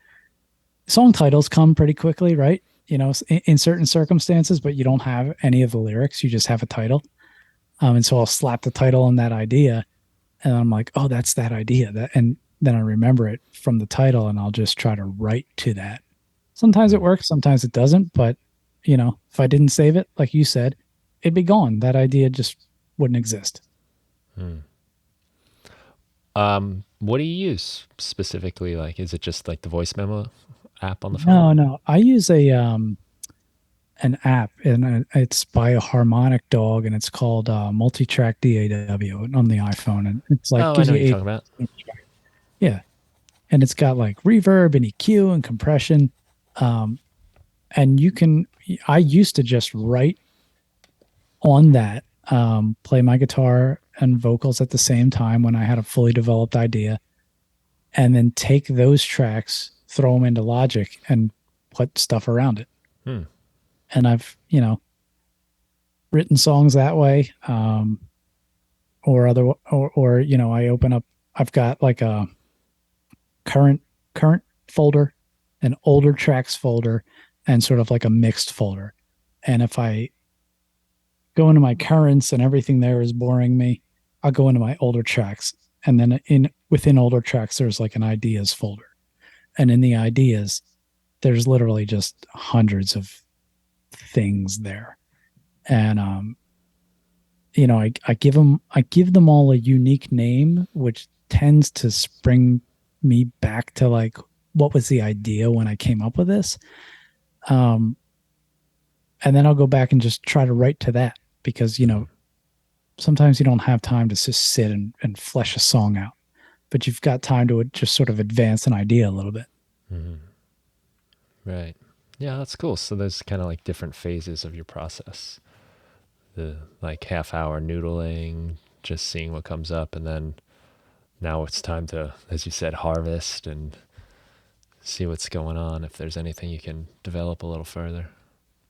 song titles come pretty quickly, right? In certain circumstances, but you don't have any of the lyrics, you just have a title. And so I'll slap the title on that idea and I'm like, oh, that's that idea. And then I remember it from the title and I'll just try to write to that. Sometimes it Mm. works, sometimes it doesn't, but if I didn't save it, like you said, it'd be gone. That idea just wouldn't exist. Mm. What do you use specifically? Like, is it just like the voice memo app on the phone? No. I use a an app and it's by a harmonic dog and it's called multi-track DAW on the iPhone and it's like Oh, I gives know you what you're eight. talking about. Yeah, and it's got like reverb and EQ and compression. Um, and I used to just write on that, play my guitar and vocals at the same time when I had a fully developed idea, and then take those tracks, throw them into Logic, and put stuff around it. Hmm. And I've, written songs that way, or other, or I open up. I've got like a current current folder, an older tracks folder, and sort of like a mixed folder. And if I go into my currents and everything there is boring me, I'll go into my older tracks. And then within older tracks, there's like an ideas folder. And in the ideas, there's literally just hundreds of things there. And I give them all a unique name, which tends to spring me back to like what was the idea when I came up with this. Um, and then I'll go back and just try to write to that because Mm-hmm. sometimes you don't have time to just sit and flesh a song out, but you've got time to just sort of advance an idea a little bit. Mm-hmm. Right. Yeah, that's cool. So there's kind of like different phases of your process. The like half hour noodling, just seeing what comes up, and then now it's time to, as you said, harvest and see what's going on. If there's anything you can develop a little further.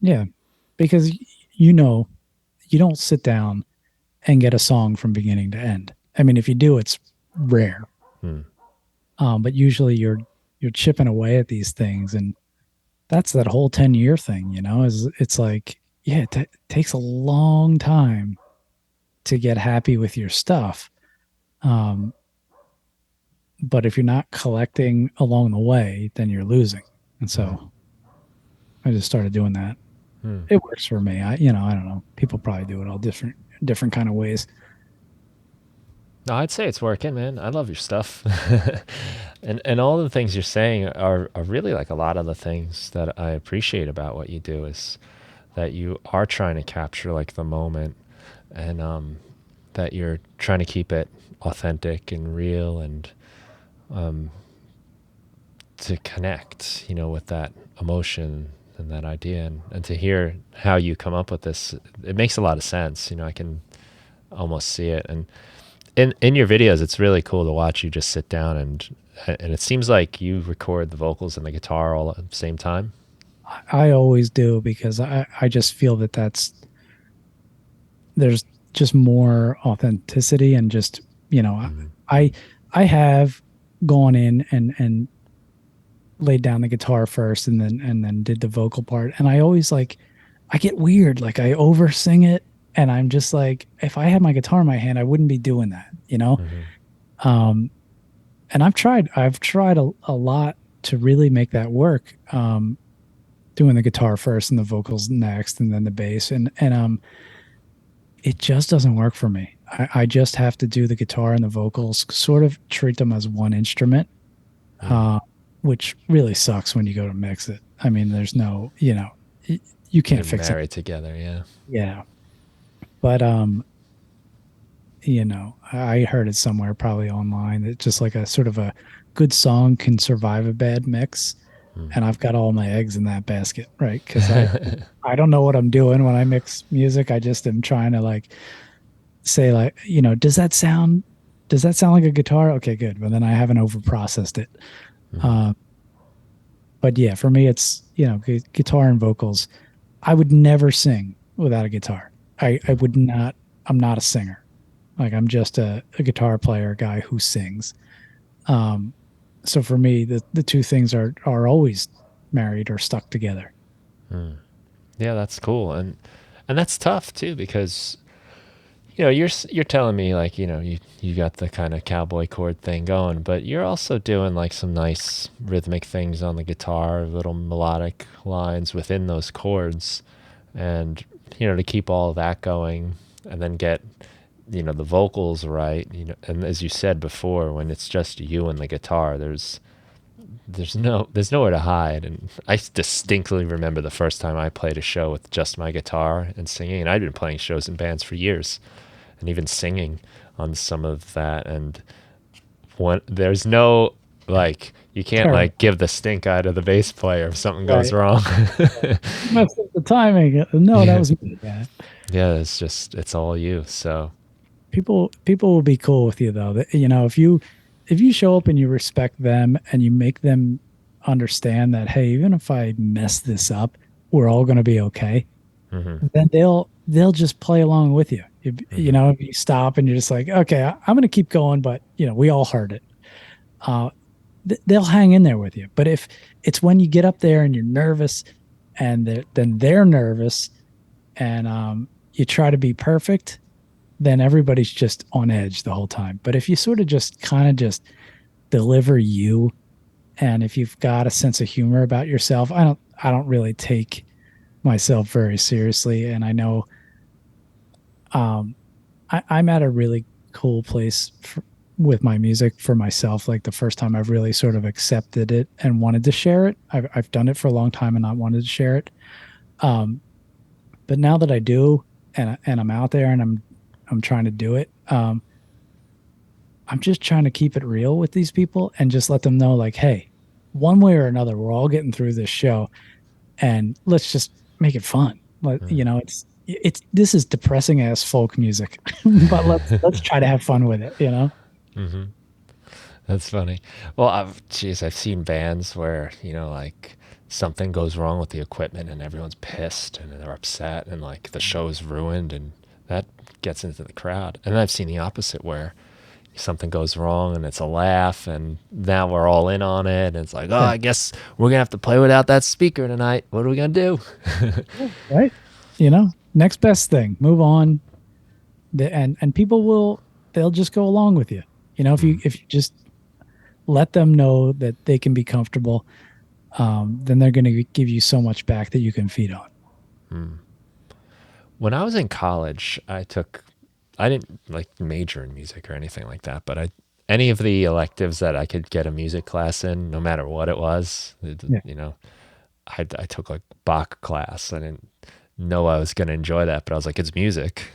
Yeah, because you know you don't sit down and get a song from beginning to end. I mean, if you do, it's rare. Hmm. But usually you're chipping away at these things, and that's that whole 10-year thing. Is it's like yeah, it takes a long time to get happy with your stuff. Um, but if you're not collecting along the way, then you're losing. And Hmm. so I just started doing that. Hmm. It works for me. I don't know. People probably do it all different kind of ways. No, I'd say it's working, man. I love your stuff. And all the things you're saying are really like a lot of the things that I appreciate about what you do is that you are trying to capture like the moment and that you're trying to keep it authentic and real and um, to connect, with that emotion and that idea and to hear how you come up with this, it makes a lot of sense. I can almost see it. And in your videos, it's really cool to watch you just sit down and it seems like you record the vocals and the guitar all at the same time. I always do because I just feel that there's just more authenticity and just Mm-hmm. I I have gone in and laid down the guitar first and then did the vocal part and I always like I get weird like I over sing it and I'm just like if I had my guitar in my hand I wouldn't be doing that. Mm-hmm. um and I've tried a lot to really make that work, doing the guitar first and the vocals next and then the bass and it just doesn't work for me. I just have to do the guitar and the vocals, sort of treat them as one instrument, Mm. uh, which really sucks when you go to mix it. I mean, there's no, you They're can't fix it. married together. Yeah. Yeah, but I heard it somewhere, probably online, that just like a sort of a good song can survive a bad mix. Mm. And I've got all my eggs in that basket, right? Because I don't know what I'm doing when I mix music. I just am trying to like say like, does that sound like a guitar? Okay, good. But then I haven't over processed it. Mhm. Uh, but yeah, for me, it's guitar and vocals. I would never sing without a guitar. I would not. I'm not a singer. Like I'm just a guitar player, a guy who sings. Um, so for me, the two things are always married or stuck together. Mm. Yeah, that's cool, and that's tough too because you're telling me like you got the kind of cowboy chord thing going, but you're also doing like some nice rhythmic things on the guitar, little melodic lines within those chords, and to keep all of that going, and then get the vocals right. And as you said before, when it's just you and the guitar, there's nowhere to hide. And I distinctly remember the first time I played a show with just my guitar and singing, and I'd been playing shows in bands for years and even singing on some of that. And there's no, like, you can't Terrible, like give the stink eye to the bass player if something goes right? wrong. You messed up the timing. No, that Yeah. was me. Yeah. Yeah, it's all you. So People will be cool with you though. If you show up and you respect them and you make them understand that, hey, even if I mess this up, we're all going to be okay. mhm, Then they'll just play along with you. mhm, If you stop and you're just like, okay, I'm going to keep going, but we all heard it. Uh, they'll hang in there with you. But if it's when you get up there and you're nervous, and then they're nervous, and you try to be perfect, then everybody's just on edge the whole time. But if you sort of just kind of just deliver you, and if you've got a sense of humor about yourself, I don't really take myself very seriously, and I know um, I'm at a really cool place with my music for myself. Like the first time I've really sort of accepted it and wanted to share it. I've done it for a long time and not wanted to share it. Um, but now that I do, and I'm out there and I'm trying to do it. I'm just trying to keep it real with these people and just let them know, like, hey, one way or another, we're all getting through this show, and let's just make it fun. mhm. It's this is depressing ass folk music, but let's try to have fun with it. Mhm. That's funny. Well, I've seen bands where, like something goes wrong with the equipment and everyone's pissed and they're upset and like the show's ruined, and that gets into the crowd. And I've seen the opposite where something goes wrong and it's a laugh and now we're all in on it. And it's like, oh, Yeah, I guess we're going to have to play without that speaker tonight. What are we going to do? right. Next best thing, move on. And people they'll just go along with you. Mm, If you just let them know that they can be comfortable, then they're going to give you so much back that you can feed on. mm. When I was in college, I didn't like major in music or anything like that, but any of the electives that I could get a music class in, no matter what it was, Yeah. I took like Bach class. I didn't know I was going to enjoy that, but I was like, it's music.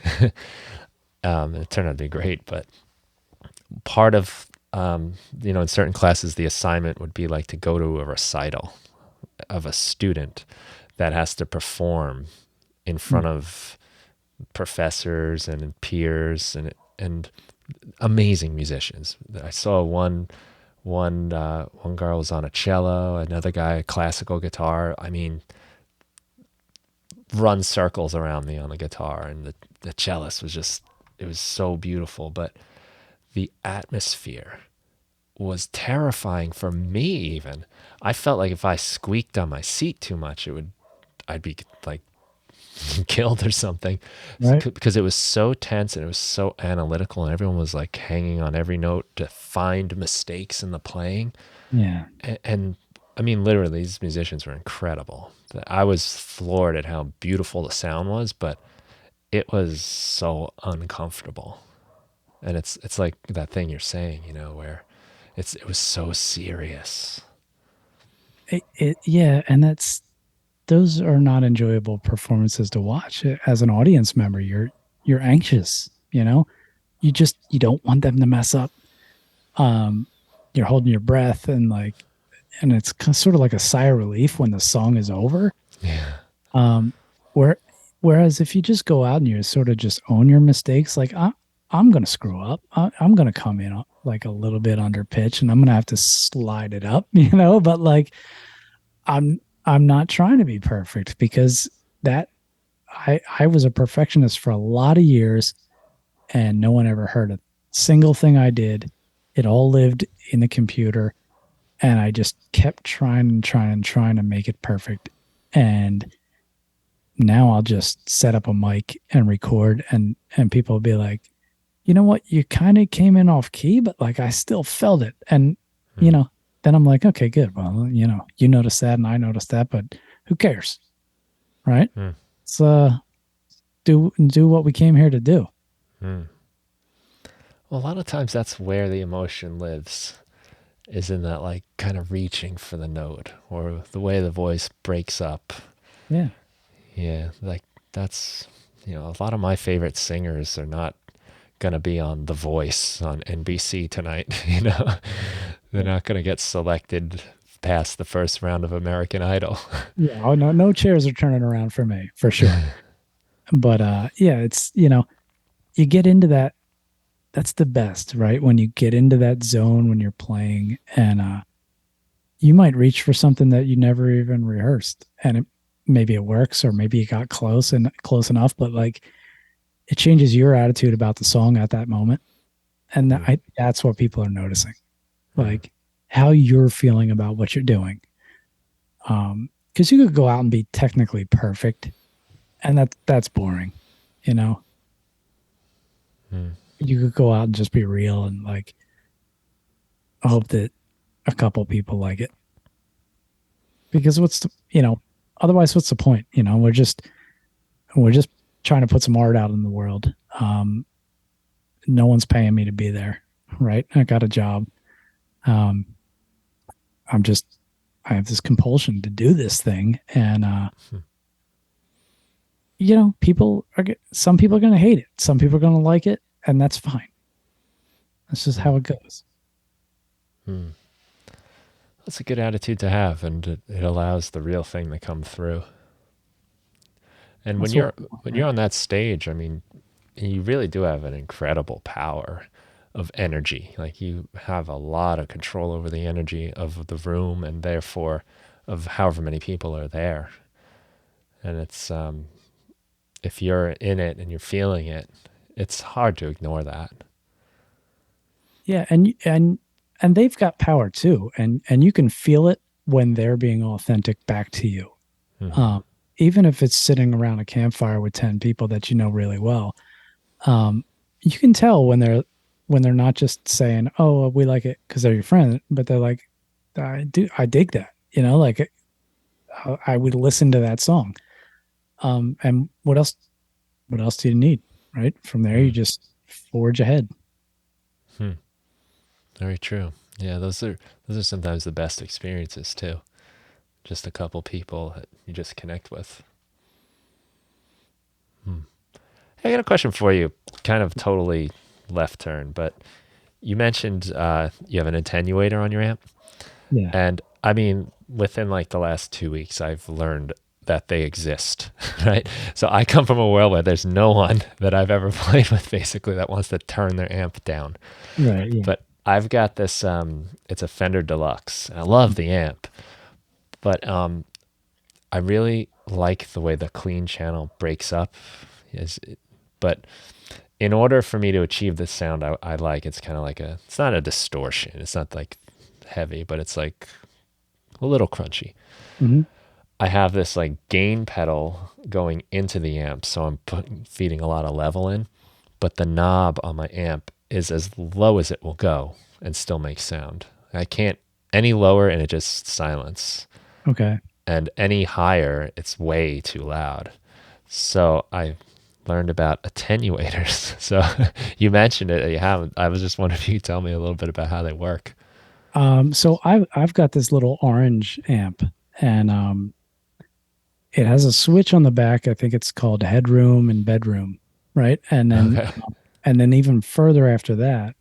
And it turned out to be great. But part of, in certain classes, the assignment would be like to go to a recital of a student that has to perform in Mm. front of professors and peers and amazing musicians. I saw one girl was on a cello, another guy a classical guitar. I mean, run circles around me on the guitar, and the cellist was just, it was so beautiful. But the atmosphere was terrifying for me. Even I felt like if I squeaked on my seat too much, I'd be like killed or something, Right. because it was so tense and it was so analytical, and everyone was like hanging on every note to find mistakes in the playing. Yeah. And I mean, literally, these musicians were incredible. I was floored at how beautiful the sound was, but it was so uncomfortable. And it's like that thing you're saying, where it was so serious. Yeah, and those are not enjoyable performances to watch as an audience member. You're anxious. you don't want them to mess up. Um, you're holding your breath and it's sort of like a sigh of relief when the song is over. Yeah. Um, where whereas if you just go out and you sort of just own your mistakes, like I'm gonna screw up. I'm gonna come in like a little bit under pitch, and I'm gonna have to slide it up, But like I'm not trying to be perfect because that I was a perfectionist for a lot of years, and no one ever heard a single thing I did. It all lived in the computer, and I just kept trying and trying and trying to make it perfect. And now I'll just set up a mic and record, and people will be like, you know what, you kind of came in off key, but like I still felt it. And you Hmm. know, then I'm like, okay, good. Well, you noticed that and I noticed that, but who cares? Right? Hmm. Let's do what we came here to do. Hmm. Well, a lot of times that's where the emotion lives, is in that like kind of reaching for the note or the way the voice breaks up. Yeah. Yeah, like that's, a lot of my favorite singers are not going to be on The Voice on NBC tonight, They're Yeah. not going to get selected past the first round of American Idol. Yeah. Oh no, no chairs are turning around for me for sure. But yeah, it's you get into that. That's the best, right? When you get into that zone when you're playing, and you might reach for something that you never even rehearsed, and maybe it works, or maybe you got close and close enough, but like it changes your attitude about the song at that moment, and Hmm. that's what people are noticing, Hmm. like how you're feeling about what you're doing. Because you could go out and be technically perfect, and that's boring, you know. Hmm. You could go out and just be real and like hope that a couple people like it. Because otherwise what's the point? We're just trying to put some art out in the world. No one's paying me to be there, right? I got a job. Um, I'm just I have this compulsion to do this thing, and some people are going to hate it, some people are going to like it, and that's fine. That's just Hmm. how it goes. Hmm. That's a good attitude to have, and it allows the real thing to come through. And when That's what you're we want, when right? you're on that stage, I mean, you really do have an incredible power of energy. Like you have a lot of control over the energy of the room and therefore of however many people are there. And it's if you're in it and you're feeling it, it's hard to ignore that. Yeah, and they've got power too, and you can feel it when they're being authentic back to you. Hmm. Um, Even if it's sitting around a campfire with 10 people that you know really well, um, you can tell when they're not just saying, "Oh, we like it" because they're your friend, but they're like, I dig that," like I would listen to that song. And what else? What else do you need? Right from there, you Hmm. just forge ahead. Hmm. Very true. Yeah, those are sometimes the best experiences too. Just a couple people that you just connect with. Hmm. Hey, I got a question for you. Kind of totally left turn, but you mentioned you have an attenuator on your amp. Yeah. And I mean, within like the last 2 weeks, I've learned that they exist, right? So I come from a world where there's no one that I've ever played with basically that wants to turn their amp down. Right. Yeah. But I've got this, it's a Fender Deluxe. I love the amp, but I really like the way the clean channel breaks up. Is, but in order for me to achieve the sound I like, it's kind of like it's not a distortion. It's not like heavy, but it's like a little crunchy. Hmm. I have this like gain pedal going into the amp, so I'm feeding a lot of level in, but the knob on my amp is as low as it will go and still make sound. I can't any lower and it just silence, Okay. and any higher it's way too loud. So I learned about attenuators. So you mentioned it, you haven't. I was just wondering if you could tell me a little bit about how they work. So I've got this little orange amp, and it has a switch on the back. I think it's called headroom and bedroom, right? And then Okay. And then even further after that,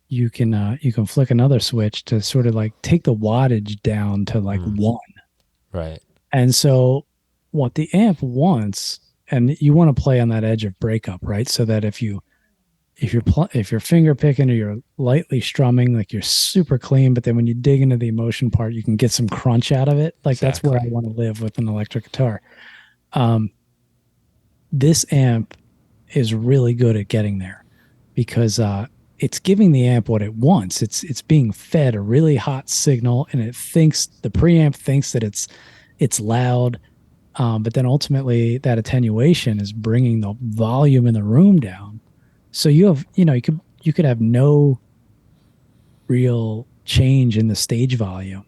you can flick another switch to sort of like take the wattage down to like Mm, one. right. And so what the amp wants, and you want to play on that edge of breakup, right? So that if you're finger picking or you're lightly strumming, like you're super clean, but then when you dig into the emotion part, you can get some crunch out of it. Like that's where I Exactly. want to live with an electric guitar. Um, this amp is really good at getting there because it's giving the amp what it wants. It's being fed a really hot signal, and it thinks the preamp thinks that it's loud, but then ultimately that attenuation is bringing the volume in the room down. So you could have no real change in the stage volume,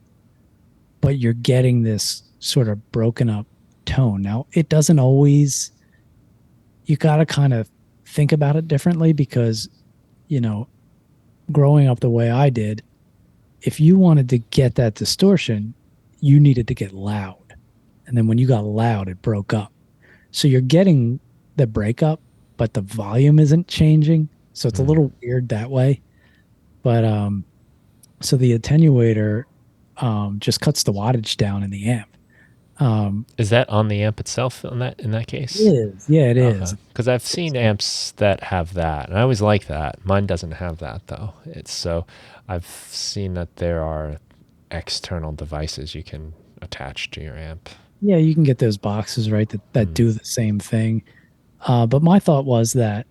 but you're getting this sort of broken up tone. Now it doesn't always. You got to kind of think about it differently because you know growing up the way I did, if you wanted to get that distortion, you needed to get loud. And then when you got loud, it broke up. So you're getting the breakup, but the volume isn't changing. So it's a Mm. little weird that way. But so the attenuator just cuts the wattage down in the amp. Um, Is that on the amp itself in that it case? is. Yeah, it Okay. is. Because I've seen amps that have that, and I always like that. Mine doesn't have that though. It's so I've seen that there are external devices you can attach to your amp. Yeah, you can get those boxes, right, that Mm. do the same thing. But my thought was that,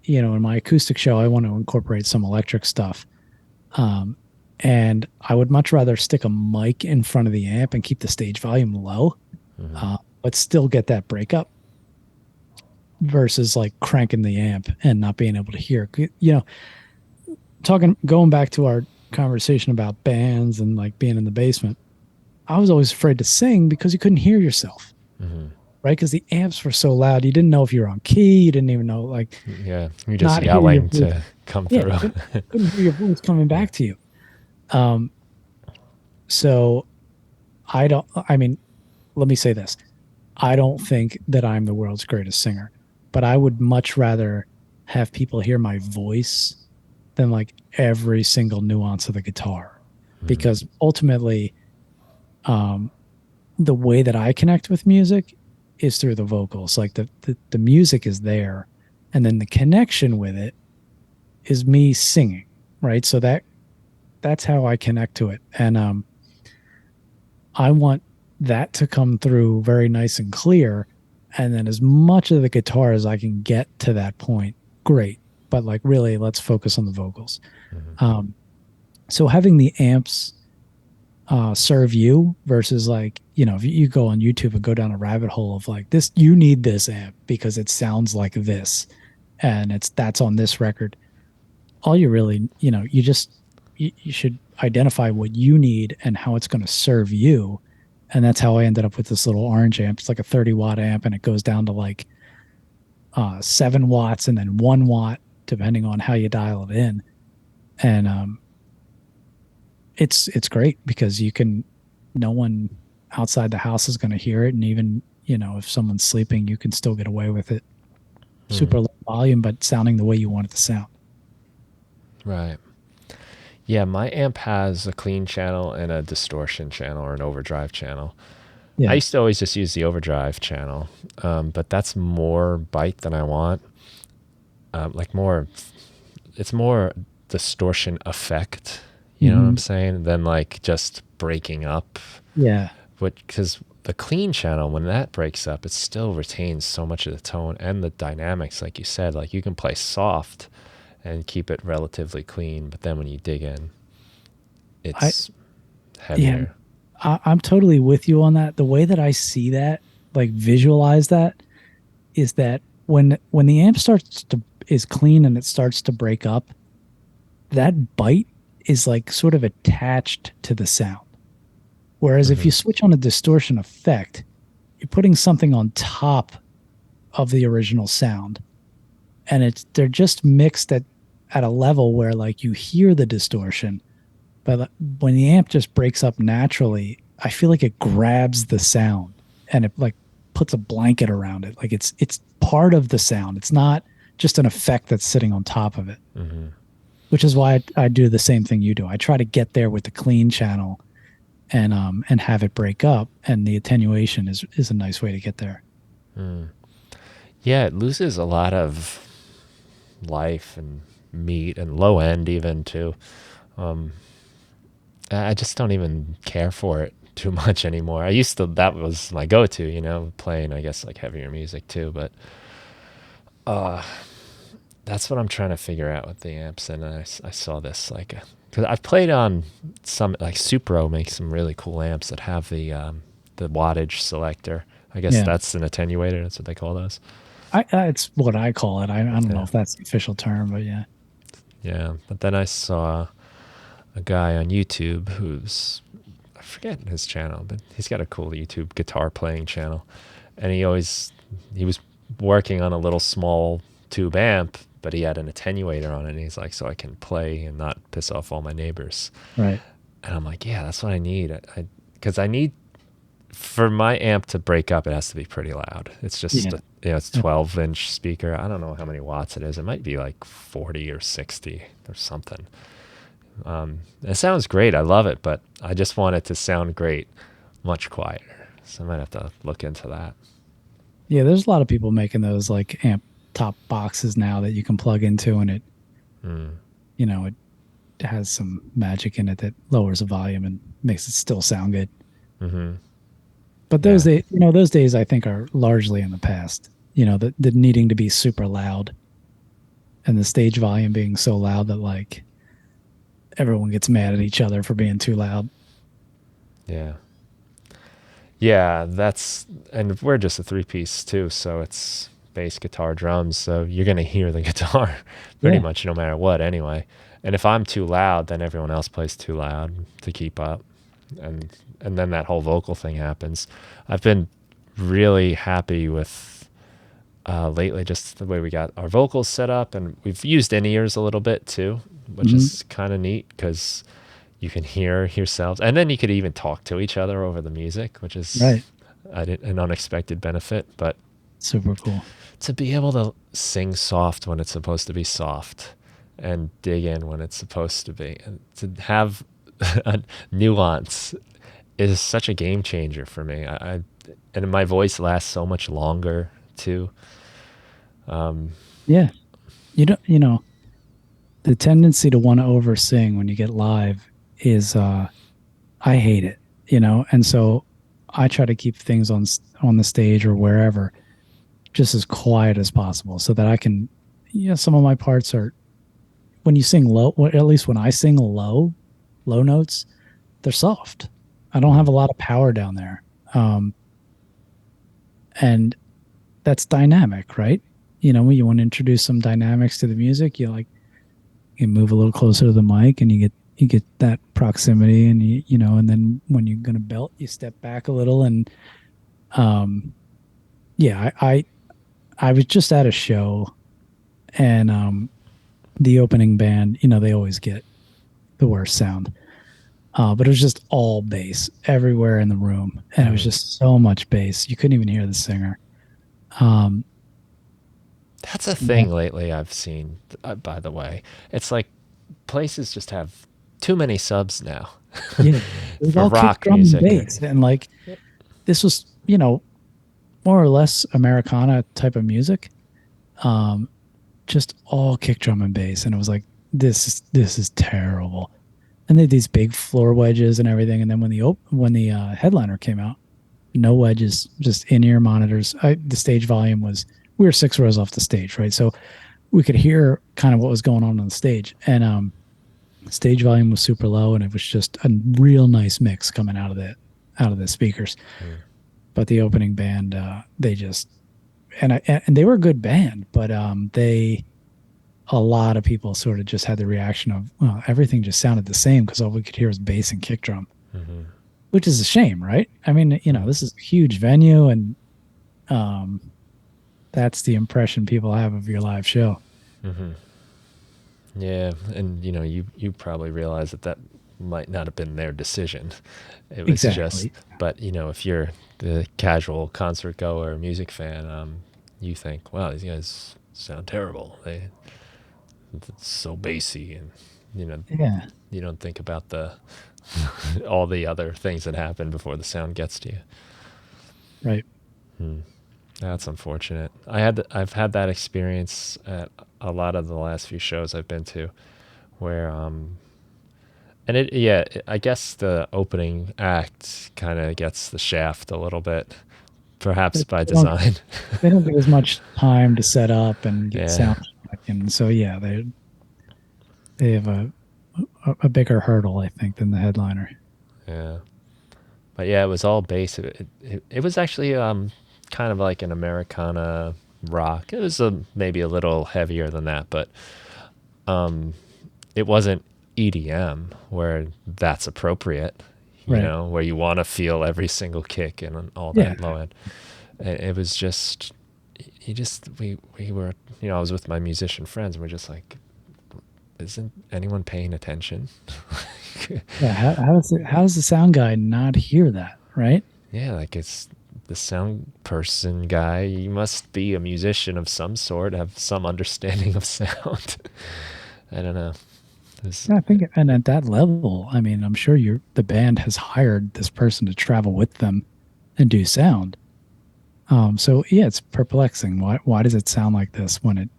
in my acoustic show, I want to incorporate some electric stuff. Um, and I would much rather stick a mic in front of the amp and keep the stage volume low, Hmm. but still get that breakup versus like cranking the amp and not being able to hear. Going back to our conversation about bands and like being in the basement, I was always afraid to sing because you couldn't hear yourself, Hmm. right? Because the amps were so loud, you didn't know if you were on key, you didn't even know like Yeah, you're just not hear your yelling voice. to come Yeah, through. couldn't hear your voice coming Yeah. back to you. Um, so I don't. I mean, let me say this: I don't think that I'm the world's greatest singer, but I would much rather have people hear my voice than like every single nuance of the guitar, Hmm. because ultimately, um, the way that I connect with music is through the vocals. Like the music is there, and then the connection with it is me singing, right? So that's how I connect to it, and I want that to come through very nice and clear. And then as much of the guitar as I can get to that point, great. But like really, let's focus on the vocals. Hmm. Um, so having the amps serve you versus like, if you go on YouTube and go down a rabbit hole of like this, you need this amp because it sounds like this and that's on this record. All you really, you should identify what you need and how it's going to serve you. And that's how I ended up with this little orange amp. It's like a 30-watt amp and it goes down to like 7 watts and then 1 watt, depending on how you dial it in. And it's great because no one outside the house is going to hear it. And even, if someone's sleeping, you can still get away with it. Hmm. Super low volume, but sounding the way you want it to sound. Right. Yeah, my amp has a clean channel and a distortion channel or an overdrive channel. I Yeah. used to always just use the overdrive channel, but that's more bite than I want. Like more, it's more distortion effect. You know what I'm Hmm. saying? Than like just breaking up. Yeah. Because the clean channel, when that breaks up, it still retains so much of the tone and the dynamics, like you said. Like you can play soft and keep it relatively clean, but then when you dig in, I, it's yeah, heavier. I'm totally with you on that. The way that I see that, like visualize that, is that when the amp starts to is clean and it starts to break up, that bite is like sort of attached to the sound. Whereas if you Hmm. switch on a distortion effect, you're putting something on top of the original sound, and they're just mixed at a level where like you hear the distortion, but when the amp just breaks up naturally, I feel like it grabs the sound and it like puts a blanket around it. Like it's part of the sound. It's not just an effect that's sitting on top of it, Hmm. which is why I do the same thing you do. I try to get there with the clean channel and have it break up, and the attenuation is a nice way to get there. Mm. Yeah, it loses a lot of life and meat and low end even too. Um, I just don't even care for it too much anymore. I used to, that was my go-to, playing, I guess, like heavier music too, but uh, that's what I'm trying to figure out with the amps. And I saw this, like, because I've played on some, like Supro makes some really cool amps that have the wattage selector. I guess Yeah, that's an attenuator. That's what they call those. it's what I call it. I don't know Yeah. if that's the official term, but yeah. Yeah. But then I saw a guy on YouTube who's, I forget his channel, but he's got a cool YouTube guitar playing channel. And he was working on a little small tube amp, but he had an attenuator on it. And he's like, so I can play and not piss off all my neighbors. Right. And I'm like, yeah, that's what I need. Because I need, for my amp to break up, it has to be pretty loud. It's just, Yeah. it's 12-inch speaker. I don't know how many watts it is. It might be like 40 or 60 or something. It sounds great. I love it, but I just want it to sound great, much quieter. So I might have to look into that. Yeah, there's a lot of people making those like amp top boxes now that you can plug into, and Mm. it has some magic in it that lowers the volume and makes it still sound good. Mm-hmm. But Yeah. those days I think are largely in the past. The needing to be super loud and the stage volume being so loud that like everyone gets mad at each other for being too loud. Yeah. Yeah, and we're just a three-piece too, so it's bass, guitar, drums, so you're going to hear the guitar pretty Yeah. much no matter what anyway. And if I'm too loud, then everyone else plays too loud to keep up. And then that whole vocal thing happens. I've been really happy with lately just the way we got our vocals set up, and we've used in-ears a little bit too, which Mhm. is kind of neat because you can hear yourselves, and then you could even talk to each other over the music, which is Right. an unexpected benefit. But Super cool. to be able to sing soft when it's supposed to be soft and dig in when it's supposed to be, and to have a nuance is such a game changer for me. And my voice lasts so much longer too. Yeah. The tendency to want to oversing when you get live is I hate it, and so I try to keep things on the stage or wherever just as quiet as possible so that I can, some of my parts are when you sing low, or at least when I sing low notes, they're soft. I don't have a lot of power down there. And that's dynamic, right? When you want to introduce some dynamics to the music, you move a little closer to the mic and you get that proximity, and and then when you're going to belt, you step back a little. And yeah, I was just at a show, and the opening band, they always get the worst sound. But it was just all bass everywhere in the room, and it was just so much bass you couldn't even hear the singer. Um, That's a yeah, thing lately I've seen, by the way. It's like places just have too many subs now yeah, it was for all kick rock drum and music. bass, and like this was, more or less Americana type of music. Um, just all kick drum and bass, and it was like this is terrible. And they had these big floor wedges and everything. And then when the headliner came out, no wedges, just in ear monitors. The stage volume was, we were 6 rows off the stage, right? So we could hear kind of what was going on the stage, and stage volume was super low, and it was just a real nice mix coming out of the speakers. Mm. But the opening band, they just, and they were a good band, but a lot of people sort of just had the reaction of, well, everything just sounded the same because all we could hear was bass and kick drum, Mm-hmm. which is a shame, right? I mean, Mm. this is a huge venue, and um, that's the impression people have of your live show. Mm-hmm. Yeah, and you probably realize that might not have been their decision. It was just, Exactly. but if you're the casual concert goer, music fan, you think, wow, these guys sound terrible. It's so bassy, and you know, Yeah, you don't think about the all the other things that happen before the sound gets to you. right. Hmm. That's unfortunate. I've had that experience at a lot of the last few shows I've been to, where and I guess the opening act kind of gets the shaft a little bit, perhaps They by don't design. they don't get as much time to set up and get Yeah, sound check, and so yeah, they have a bigger hurdle, I think, than the headliner. yeah. But yeah, it was all bass. It was actually kind of like an Americana rock. It was maybe a little heavier than that, but it wasn't EDM where that's appropriate. Right. Where you want to feel every single kick and all Yeah. that low end. It was just, we were, I was with my musician friends and we're just like, isn't anyone paying attention? Yeah. How does the sound guy not hear that? Right. Yeah, like it's the sound person guy. You must be a musician of some sort, have some understanding of sound. I don't know. Yeah, I think, and at that level, I mean, I'm sure the band has hired this person to travel with them and do sound. So yeah, it's perplexing. Why does it sound like this when it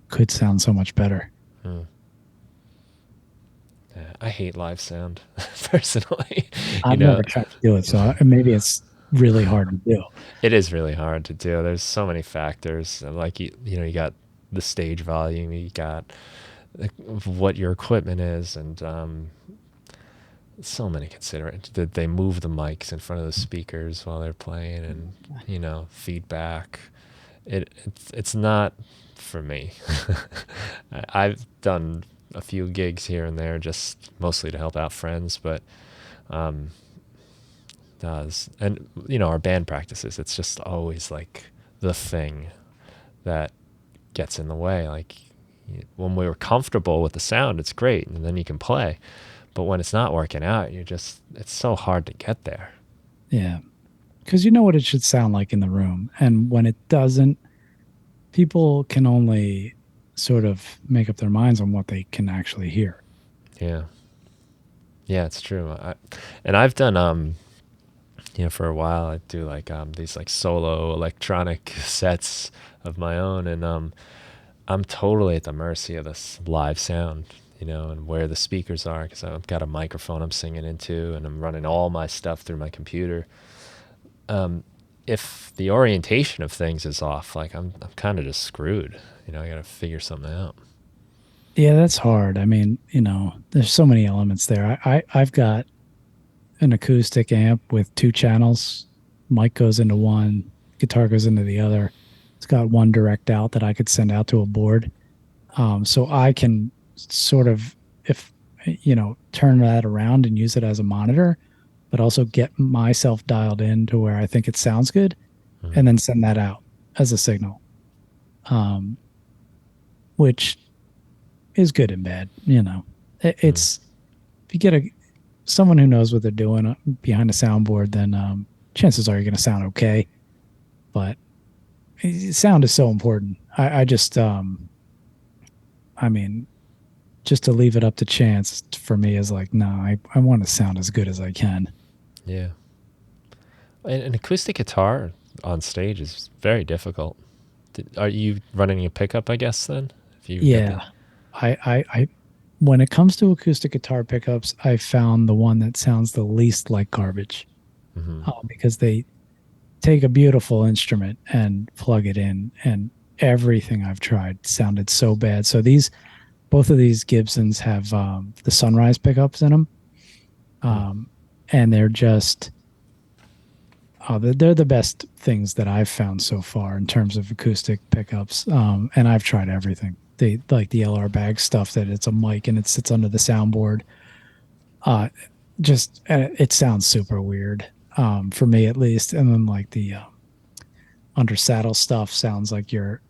could sound so much better? Hmm. Yeah, I hate live sound personally. you I've know, never tried to do it, so maybe it's really hard to do. it is really hard to do. There's so many factors. Like you got the stage volume, you got what your equipment is, and so many considerations. Did they move the mics in front of the speakers while they're playing, and feedback? It's not for me. I've done a few gigs here and there, just mostly to help out friends, but does and our band practices. It's just always like the thing that gets in the way. Like when we were comfortable with the sound, it's great, and then you can play. But when it's not working out, it's so hard to get there. Yeah, because you know what it should sound like in the room, and when it doesn't, people can only sort of make up their minds on what they can actually hear. Yeah, yeah, it's true. And I've done for a while I do like these like solo electronic sets of my own, and I'm totally at the mercy of this live sound, and where the speakers are, because I've got a microphone I'm singing into, and I'm running all my stuff through my computer. If the orientation of things is off, like I'm kind of just screwed. I got to figure something out. Yeah, that's hard. I mean, there's so many elements there. I've got an acoustic amp with two channels. Mic goes into one, guitar goes into the other. It's got one direct out that I could send out to a board. So I can sort of, if turn that around and use it as a monitor, but also get myself dialed in to where I think it sounds good, and then send that out as a signal, which is good and bad. It's if you get someone who knows what they're doing behind a soundboard, then chances are you're going to sound okay. But sound is so important. I just, I mean, just to leave it up to chance for me is like, no, I want to sound as good as I can. Yeah. And an acoustic guitar on stage is very difficult. Are you running a pickup, I guess, then? If you Yeah. I when it comes to acoustic guitar pickups, I found the one that sounds the least like garbage, because they take a beautiful instrument and plug it in, and everything I've tried sounded so bad. So both of these Gibsons have the Sunrise pickups in them, and they're just they're the best things that I've found so far in terms of acoustic pickups. And I've tried everything. They like the LR bag stuff that it's a mic and it sits under the soundboard. It sounds super weird, for me at least. And then like the under saddle stuff sounds like you're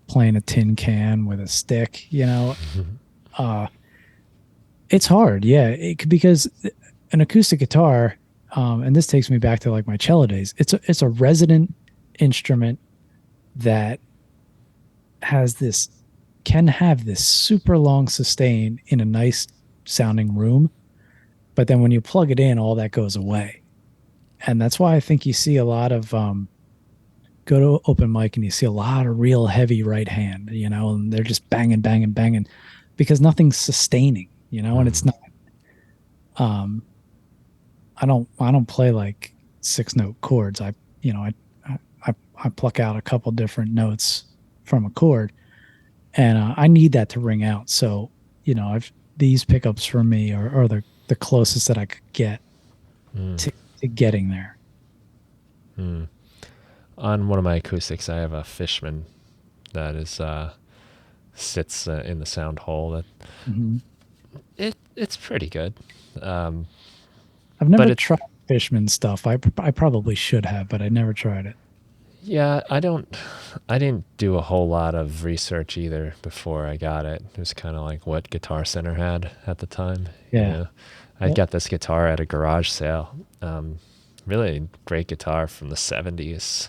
playing a tin can with a stick. It's hard, yeah, because an acoustic guitar, and this takes me back to like my cello days. It's a resident instrument that has this can have this super long sustain in a nice sounding room, but then when you plug it in, all that goes away. And that's why I think you see a lot of go to open mic and you see a lot of real heavy right hand, and they're just banging, banging, banging because nothing's sustaining, and it's Mm. not. Um, I don't play like 6 note chords. I pluck out a couple different notes from a chord, and I need that to ring out. So I've these pickups for me are the closest that I could get Mm. to getting there. Mm. On one of my acoustics, I have a Fishman that is sits in the sound hole. That Mm-hmm. it's pretty good, um, I've but never it tried Fishman stuff. I probably should have, but I never tried it. yeah I didn't do a whole lot of research either before I got it. It was kind of like what Guitar Center had at the time. Yeah. I Yep. got this guitar at a garage sale. Really great guitar from the 70s,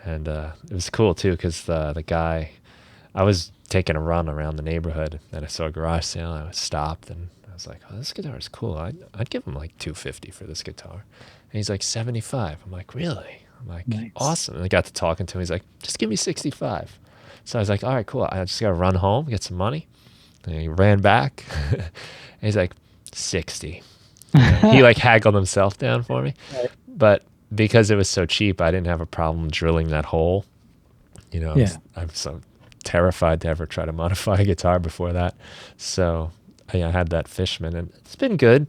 and it was cool too because the guy, I was taking a run around the neighborhood and I saw a garage sale. And I stopped and I was like, "Oh, this guitar is cool. I'd give him like 250 for this guitar." And he's like 75. I'm like, "Really?" I'm like, Nice. "Awesome." And I got to talking to him. He's like, "Just give me 65." So I was like, "All right, cool. I just got to run home, get some money." And he ran back. And he's like, 60. He like haggled himself down for me. Right. But because it was so cheap, I didn't have a problem drilling that hole. Yeah. I'm so terrified to ever try to modify a guitar before that. So I had that Fishman, and it's been good,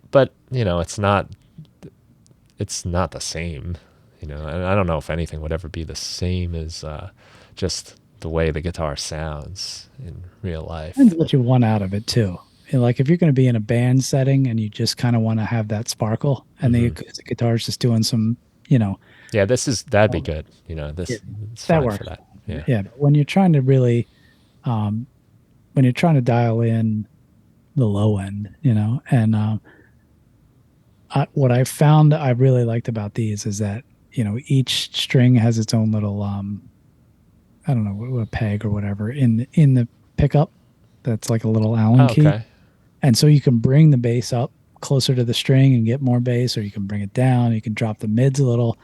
but it's not the same. And I don't know if anything would ever be the same as just the way the guitar sounds in real Depends life. what you want out of it too. And like if you're going to be in a band setting and you just kind of want to have that sparkle, and the Hmm. acoustic guitar is just doing some, you know, Yeah, that'd be um, good. yeah, This it's that fine for works. that. Yeah. Yeah, but when you're trying to really, um, when you're trying to dial in the low end, and what I found I really liked about these is that each string has its own little I don't know, a peg or whatever in the pickup that's like a little Allen Oh, key, okay. and so you can bring the bass up closer to the string and get more bass, or you can bring it down. You can drop the mids a little.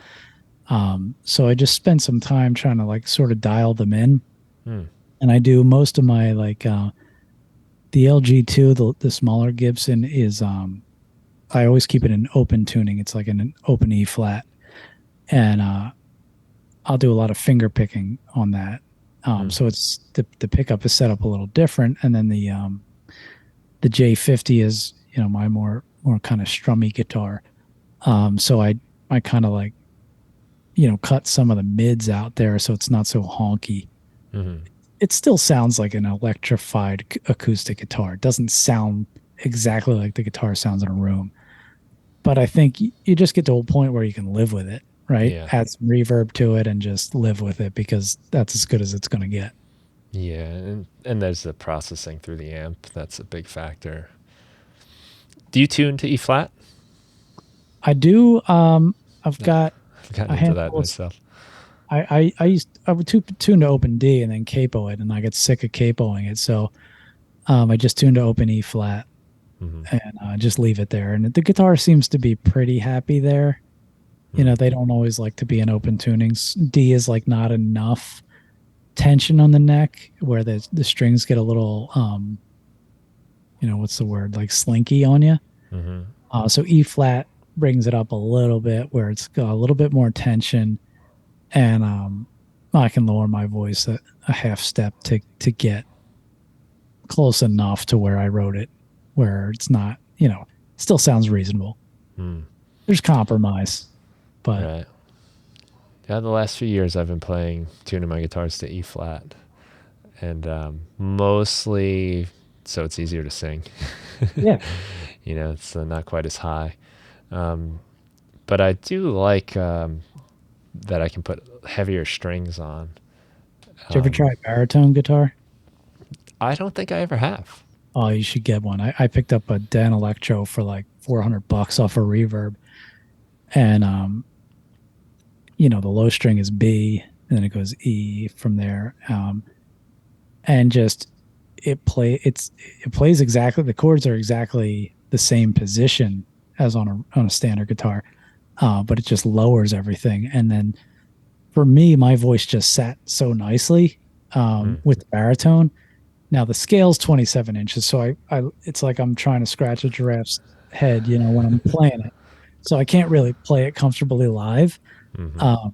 So I just spent some time trying to like sort of dial them in, Hmm. and I do most of my like the LG2, the smaller Gibson is I always keep it in open tuning. It's like in an open E flat, and I'll do a lot of finger picking on that. Hmm. So it's the pickup is set up a little different, and then the J50 is my more kind of strummy guitar. So I kind of like cut some of the mids out there so it's not so honky. Hmm. It still sounds like an electrified acoustic guitar. It doesn't sound exactly like the guitar sounds in a room, but I think you just get to a point where you can live with it, right? Yeah. Add some reverb to it and just live with it because that's as good as it's going to get. Yeah, and there's the processing through the amp. That's a big factor. Do you tune to E flat? I do. I've No, got I've gotten a into that handful of. myself. I would tune to open D and then capo it, and I get sick of capoing it. So I just tuned to open E flat Hmm. and just leave it there. And the guitar seems to be pretty happy there. Hmm. They don't always like to be in open tunings. D is like not enough tension on the neck where the strings get a little what's the word, like slinky on you. Hmm. So E flat brings it up a little bit where it's got a little bit more tension, and I can lower my voice a half step to get close enough to where I wrote it, where it's not, still sounds reasonable. Hmm. There's compromise, but Right. Yeah, the last few years I've been tuning my guitars to E flat, and mostly so it's easier to sing. yeah, It's not quite as high. Um, but I do like that I can put heavier strings on. did you ever Um, try baritone guitar? I don't think I ever have. Oh, you should get one. I picked up a Dan Electro for like $400 off a reverb, and the low string is B, and then it goes E from there. And just it plays exactly, the chords are exactly the same position as on a standard guitar, but it just lowers everything. And then for me, my voice just sat so nicely with the baritone. Now the scale's 27 inches, so I it's like I'm trying to scratch a giraffe's head, when I'm playing it. So I can't really play it comfortably live. Mm-hmm. Um,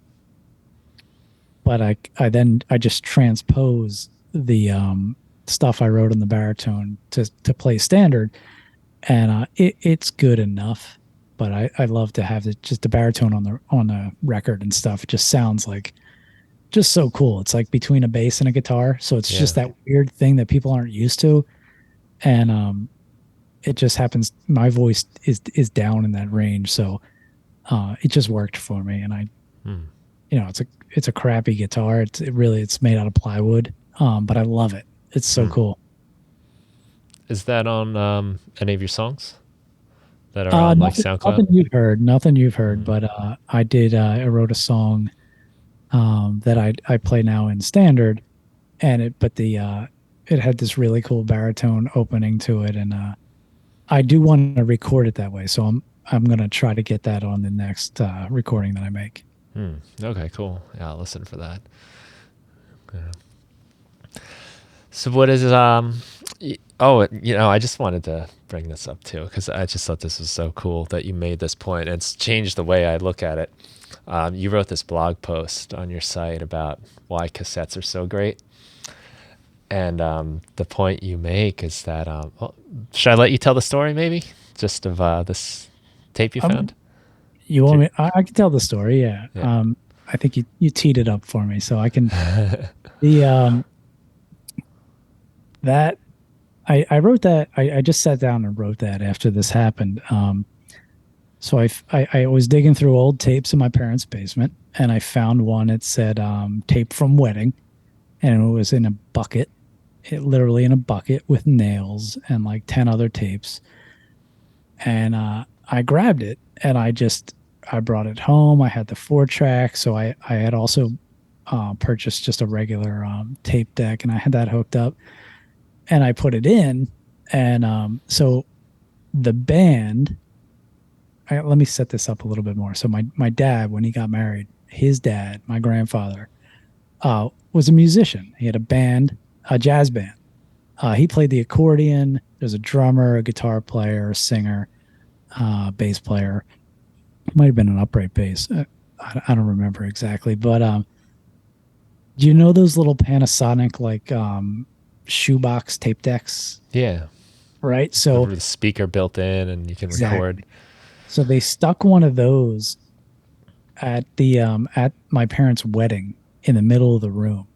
but I just transpose the stuff I wrote on the baritone to play standard, and it's good enough. But I love to have just the baritone on the record and stuff. It just sounds like just so cool. It's like between a bass and a guitar, so it's Yeah. just that weird thing that people aren't used to, and it just happens. My voice is down in that range, so it just worked for me. And Hmm. it's a crappy guitar. It's made out of plywood, but I love it. It's so Hmm. cool. Is that on any of your songs that are on like SoundCloud? Nothing you've heard, Hmm. but I wrote a song that I play now in standard, and it had this really cool baritone opening to it, and I do want to record it that way. So I'm gonna try to get that on the next recording that I make. Hmm. Okay, cool. Yeah, I'll listen for that. Yeah. So what is I just wanted to bring this up too because I just thought this was so cool that you made this point. And it's changed the way I look at it. You wrote this blog post on your site about why cassettes are so great. And the point you make is that, should I let you tell the story maybe? Just of this tape you Um, found? you want me? I can tell the story. Yeah. Yeah. I think you teed it up for me, so I can. The that I wrote that. I just sat down and wrote that after this happened. So I was digging through old tapes in my parents' basement, and I found one. It said tape from wedding, and it was in a bucket. It literally in a bucket with nails and like 10 other tapes. And I grabbed it, and I brought it home. I had the 4-track, so I had also purchased just a regular tape deck, and I had that hooked up, and I put it in. And so the band, let me set this up a little bit more. So my dad, when he got married, his dad, my grandfather, was a musician. He had a band, a jazz band. He played the accordion. There's a drummer, a guitar player, a singer, bass player. It might have been an upright bass. I don't remember exactly. But do you know those little Panasonic like shoebox tape decks? Yeah. Right. With So the speaker built in and you can record. exactly. So they stuck one of those at my parents' wedding in the middle of the room,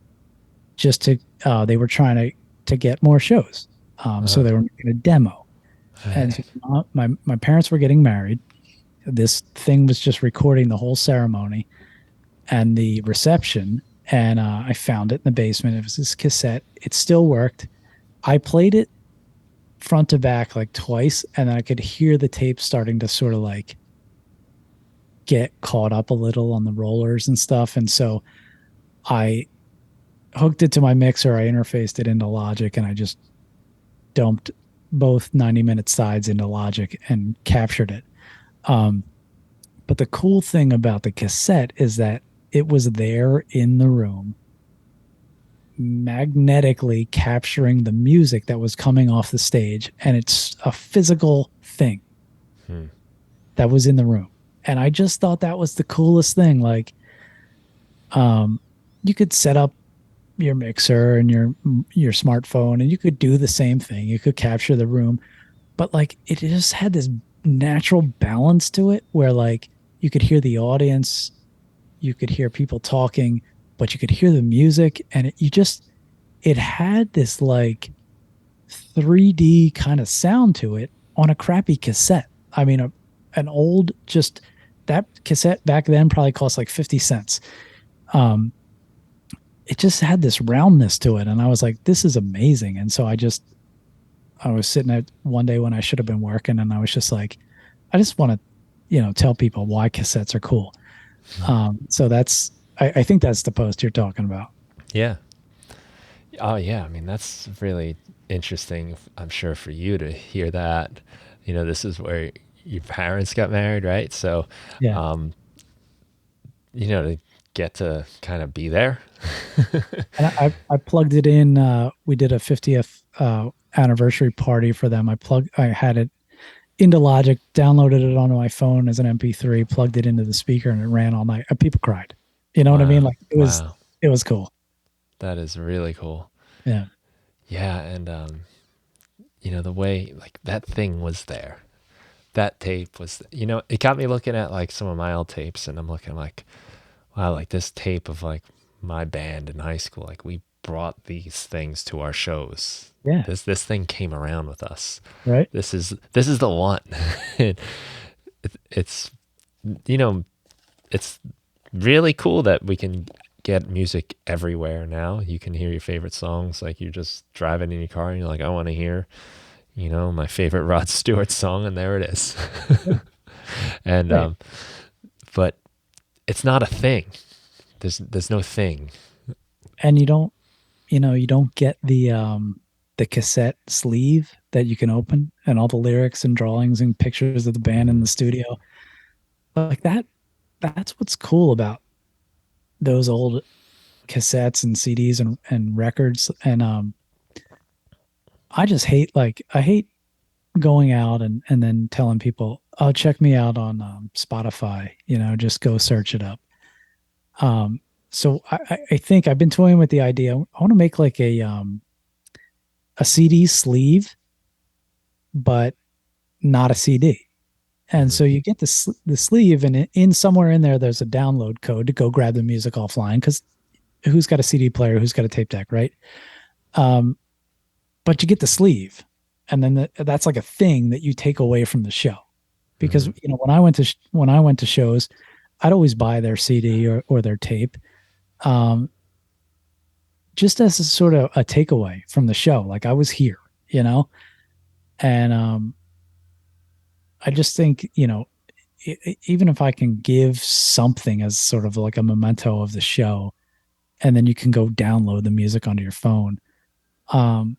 just to they were trying to get more shows. So Uh-huh. they were making a demo, and so my parents were getting married. This thing was just recording the whole ceremony and the reception, and I found it in the basement. It was this cassette. It still worked. I played it front to back like twice, and then I could hear the tape starting to sort of like get caught up a little on the rollers and stuff. And so I hooked it to my mixer. I interfaced it into Logic, and I just dumped both 90-minute sides into Logic and captured it. But the cool thing about the cassette is that it was there in the room, magnetically capturing the music that was coming off the stage. And it's a physical thing that was in the room. And I just thought that was the coolest thing. Like, you could set up your mixer and your smartphone, and you could do the same thing. You could capture the room, but like it just had this natural balance to it where like you could hear the audience, you could hear people talking, but you could hear the music, and it had this like 3D kind of sound to it on a crappy cassette. I mean, an old, just that cassette back then probably cost like 50 cents. It just had this roundness to it, and I was like, this is amazing. And so I was sitting at one day when I should have been working, and I was just like, I just want to tell people why cassettes are cool. So I think that's the post you're talking about. Yeah. Oh yeah, I mean that's really interesting. I'm sure for you to hear that. This is where your parents got married, right? So, Yeah. um, to get to kind of be there. And I plugged it in. We did a 50th anniversary party for them. I had it into Logic, downloaded it onto my phone as an MP3, plugged it into the speaker, and it ran all night. People cried. You know what I mean? Wow, Like wow, it was cool. that is really cool. Yeah. Yeah, and the way like that thing was there. That tape was, it got me looking at like some of my old tapes, and I'm looking like, wow, like this tape of like my band in high school, like we brought these things to our shows. Yeah. This thing came around with us. Right. This is the one. It- it's you know it's really cool that we can get music everywhere now. You can hear your favorite songs, like you're just driving in your car and you're like, I want to hear, my favorite Rod Stewart song, and there it is. Yeah. And Right. but it's not a thing. There's no thing. And you don't get the cassette sleeve that you can open and all the lyrics and drawings and pictures of the band in Mm-hmm. the studio. Like that's what's cool about those old cassettes and CDs and records. And I hate going out and then telling people, oh, check me out on Spotify, just go search it up. So I think I've been toying with the idea. I want to make like a CD sleeve, but not a CD. And Mm-hmm. so you get the sleeve, and in somewhere in there, there's a download code to go grab the music offline. Because who's got a CD player? Who's got a tape deck, right? Um, but you get the sleeve, and then that's like a thing that you take away from the show. Because Mm-hmm. when I went to shows, I'd always buy their CD or their tape, um, just as a sort of a takeaway from the show. Like I was here, you know, and I just think even if I can give something as sort of like a memento of the show, and then you can go download the music onto your phone. Um,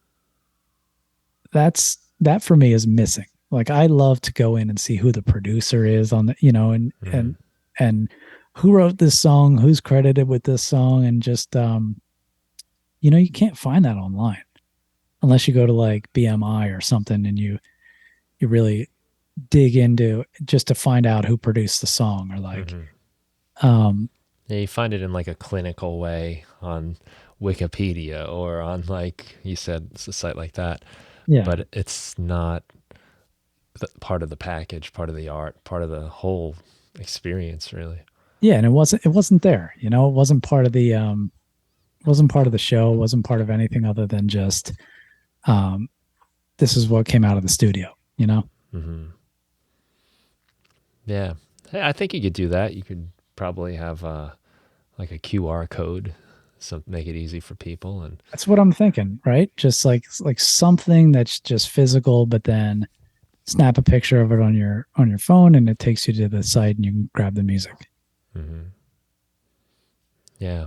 that for me is missing. Like I love to go in and see who the producer is on the, Mm-hmm. and who wrote this song, who's credited with this song, and just you can't find that online unless you go to like BMI or something, and you really dig into just to find out who produced the song, or like Mm-hmm. um Yeah, you find it in like a clinical way on Wikipedia or on, like you said, it's a site like that, yeah. but it's not part of the package, part of the art, part of the whole experience, really. Yeah, and it wasn't there, it wasn't part of the show, wasn't part of anything other than just um this is what came out of the studio. Hmm. Yeah, hey, I think you could do that. You could probably have like a QR code, so make it easy for people. And That's what I'm thinking, right? Just like something that's just physical, but then snap a picture of it on your phone, and it takes you to the site and you can grab the music. hmm, yeah,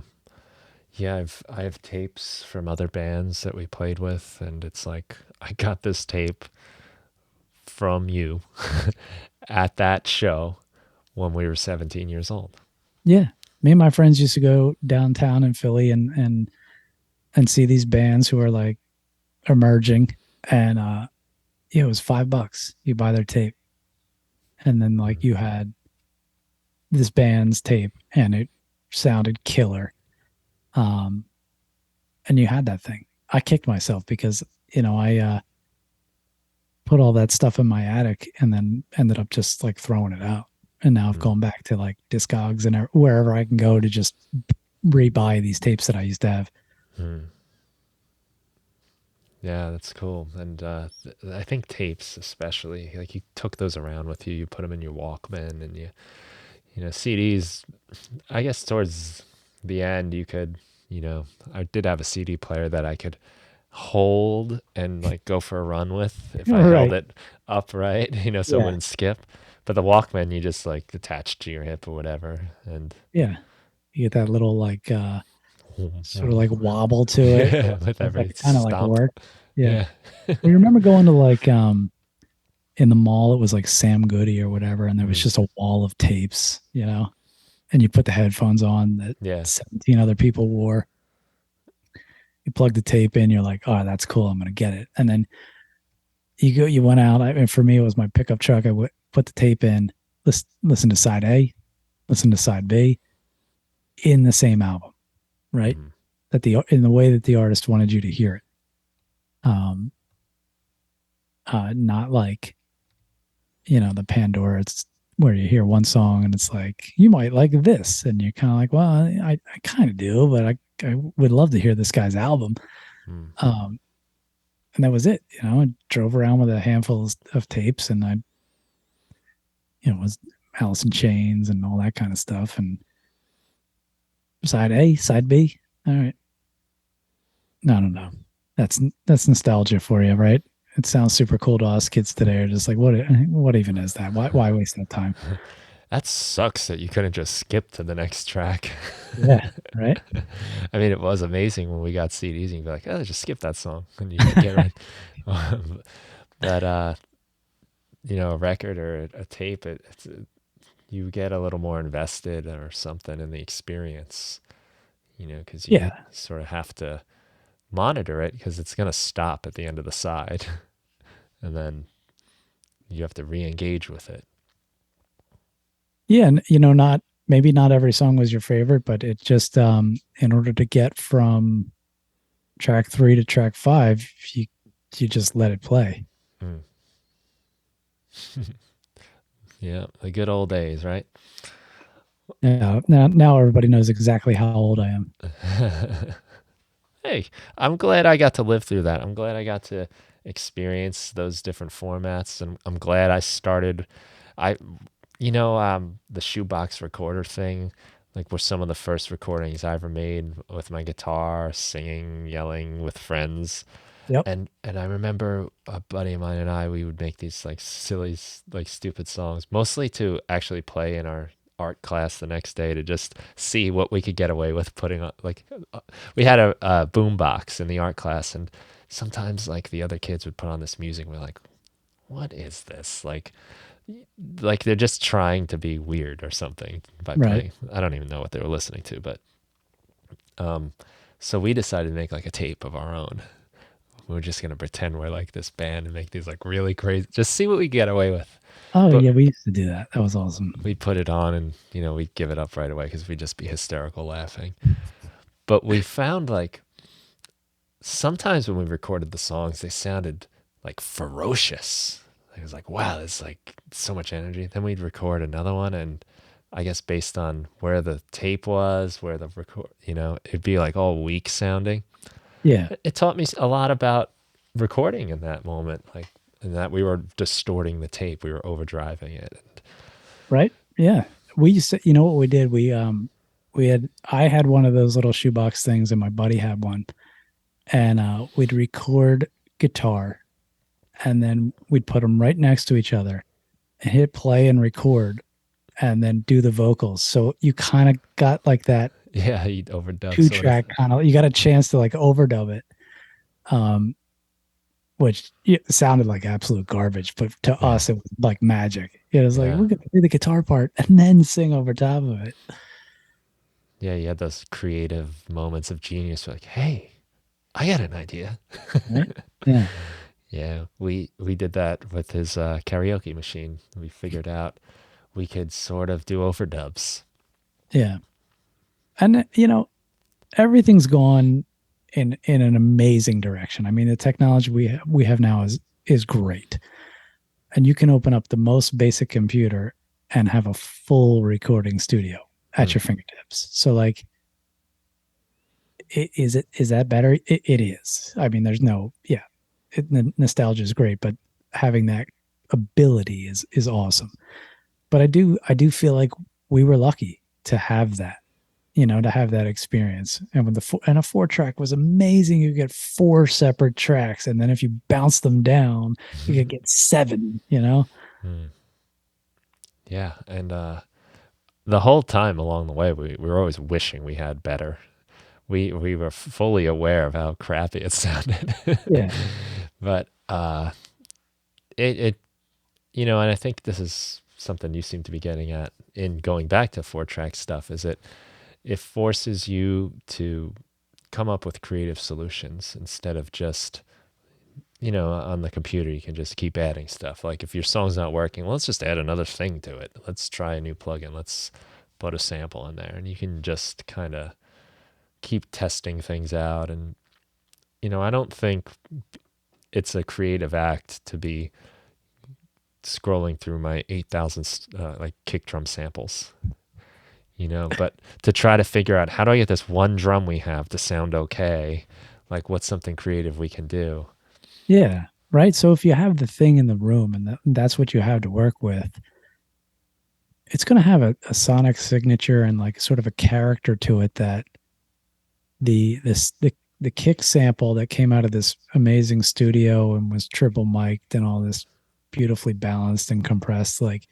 yeah, I have tapes from other bands that we played with, and it's like I got this tape from you at that show when we were 17 years old. Yeah. Me and my friends used to go downtown in Philly and see these bands who are like emerging, and yeah, it was $5. You buy their tape, and then like you had this band's tape, and it sounded killer. Um, and you had that thing. I kicked myself because I put all that stuff in my attic and then ended up just like throwing it out. And now I've Mm-hmm. gone back to like Discogs and wherever I can go to just rebuy these tapes that I used to have. Mm-hmm. Yeah, that's cool. And I think tapes, especially, like you took those around with you, you put them in your Walkman, and CDs. I guess towards the end, you could, I did have a CD player that I could hold and like go for a run with if I held Right. it upright, so it Yeah. wouldn't skip. But the Walkman, you just like attached to your hip or whatever, and Yeah. You get that little like sort of like wobble to it. Yeah, with That every kind of like stomp. work. Yeah. Yeah. We remember going to like in the mall, it was like Sam Goody or whatever, and there was Mm, just a wall of tapes, and you put the headphones on that yeah. 17 other people wore. You plug the tape in, you're like, oh, that's cool. I'm going to get it. And then you went out. And for me, it was my pickup truck. Put the tape in, listen to side A, listen to side B in the same album, right? Mm, In the way that the artist wanted you to hear it. Um, Not like, the Pandora, it's where you hear one song and it's like, you might like this. And you're kind of like, well, I kind of do, but I would love to hear this guy's album. mm. Um, and that was it. I drove around with a handful of tapes, and I, was Alice in Chains and all that kind of stuff. And side A, side B. All right. No, no, no. That's nostalgia for you, right? It sounds super cool to us kids today. Are just like, what even is that? Why waste that time? That sucks that you couldn't just skip to the next track. Yeah, right. I mean, it was amazing when we got CDs and you'd be like, oh, just skip that song. And you could get right. But, a record or a tape, you get a little more invested or something in the experience, because you Yeah, sort of have to monitor it because it's going to stop at the end of the side. And then you have to re-engage with it. yeah. And not maybe not every song was your favorite, but it just in order to get from track 3 to track 5, you just let it play. Mm. Yeah, the good old days, right? Yeah. Now everybody knows exactly how old I am. Hey, I'm glad I got to live through that. I'm glad I got to experience those different formats, and I'm glad I started. I, the shoebox recorder thing, like were some of the first recordings I ever made with my guitar, singing, yelling with friends. Yep. And I remember a buddy of mine and we would make these like silly, like stupid songs, mostly to actually play in our art class the next day to just see what we could get away with putting on. Like, we had a boom box in the art class, and sometimes like the other kids would put on this music. And we're like, what is this? Like they're just trying to be weird or something by Right. playing. I don't even know what they were listening to, but um, so we decided to make like a tape of our own. We're just gonna pretend we're like this band and make these like really crazy, just see what we get away with. Oh But yeah, we used to do that. That was awesome. we'd put it on and we'd give it up right away because we'd just be hysterical laughing. But we found like sometimes when we recorded the songs, they sounded like ferocious. It was like, wow, there's like so much energy. Then we'd record another one, and I guess based on where the tape was, where the record, it'd be like all weak sounding. Yeah. It taught me a lot about recording in that moment, like in that we were distorting the tape, we were overdriving it. Right. Yeah. We used to. You know what we did? We had. I had one of those little shoebox things, and my buddy had one, and we'd record guitar, and then we'd put them right next to each other, and hit play and record, and then do the vocals. So you kind of got like that Yeah, you'd overdub two sort of. track kind of. You got a chance to like overdub it. Um, which sounded like absolute garbage, but to us it was like magic. It was like Yeah. we're gonna do the guitar part and then sing over top of it. Yeah, you had those creative moments of genius. Like, hey, I got an idea. Right? Yeah, Yeah, we did that with his karaoke machine. We figured out we could sort of do overdubs. yeah, and everything's gone in an amazing direction. I mean, the technology we have now is great, and you can open up the most basic computer and have a full recording studio at Hmm. your fingertips. So like is that better? It is. I mean, there's no, yeah, the nostalgia is great, but having that ability is awesome. But I do feel like we were lucky to have that, to have that experience. And when and a 4 track was amazing, you get 4 separate tracks, and then if you bounce them down, you could get 7. Hmm. Yeah, and the whole time along the way, we were always wishing we had better. We were fully aware of how crappy it sounded. Yeah. But it and I think this is something you seem to be getting at in going back to 4-track stuff, is it forces you to come up with creative solutions instead of just, on the computer you can just keep adding stuff. Like if your song's not working, well, let's just add another thing to it. Let's try a new plugin. Let's put a sample in there, and you can just kind of keep testing things out. And I don't think it's a creative act to be scrolling through my 8,000 like kick drum samples, but to try to figure out, how do I get this one drum we have to sound okay? Like, what's something creative we can do? Yeah. Right. So if you have the thing in the room and that's what you have to work with, it's going to have a sonic signature and like sort of a character to it that the kick sample that came out of this amazing studio and was triple mic'd and all this beautifully balanced and compressed, like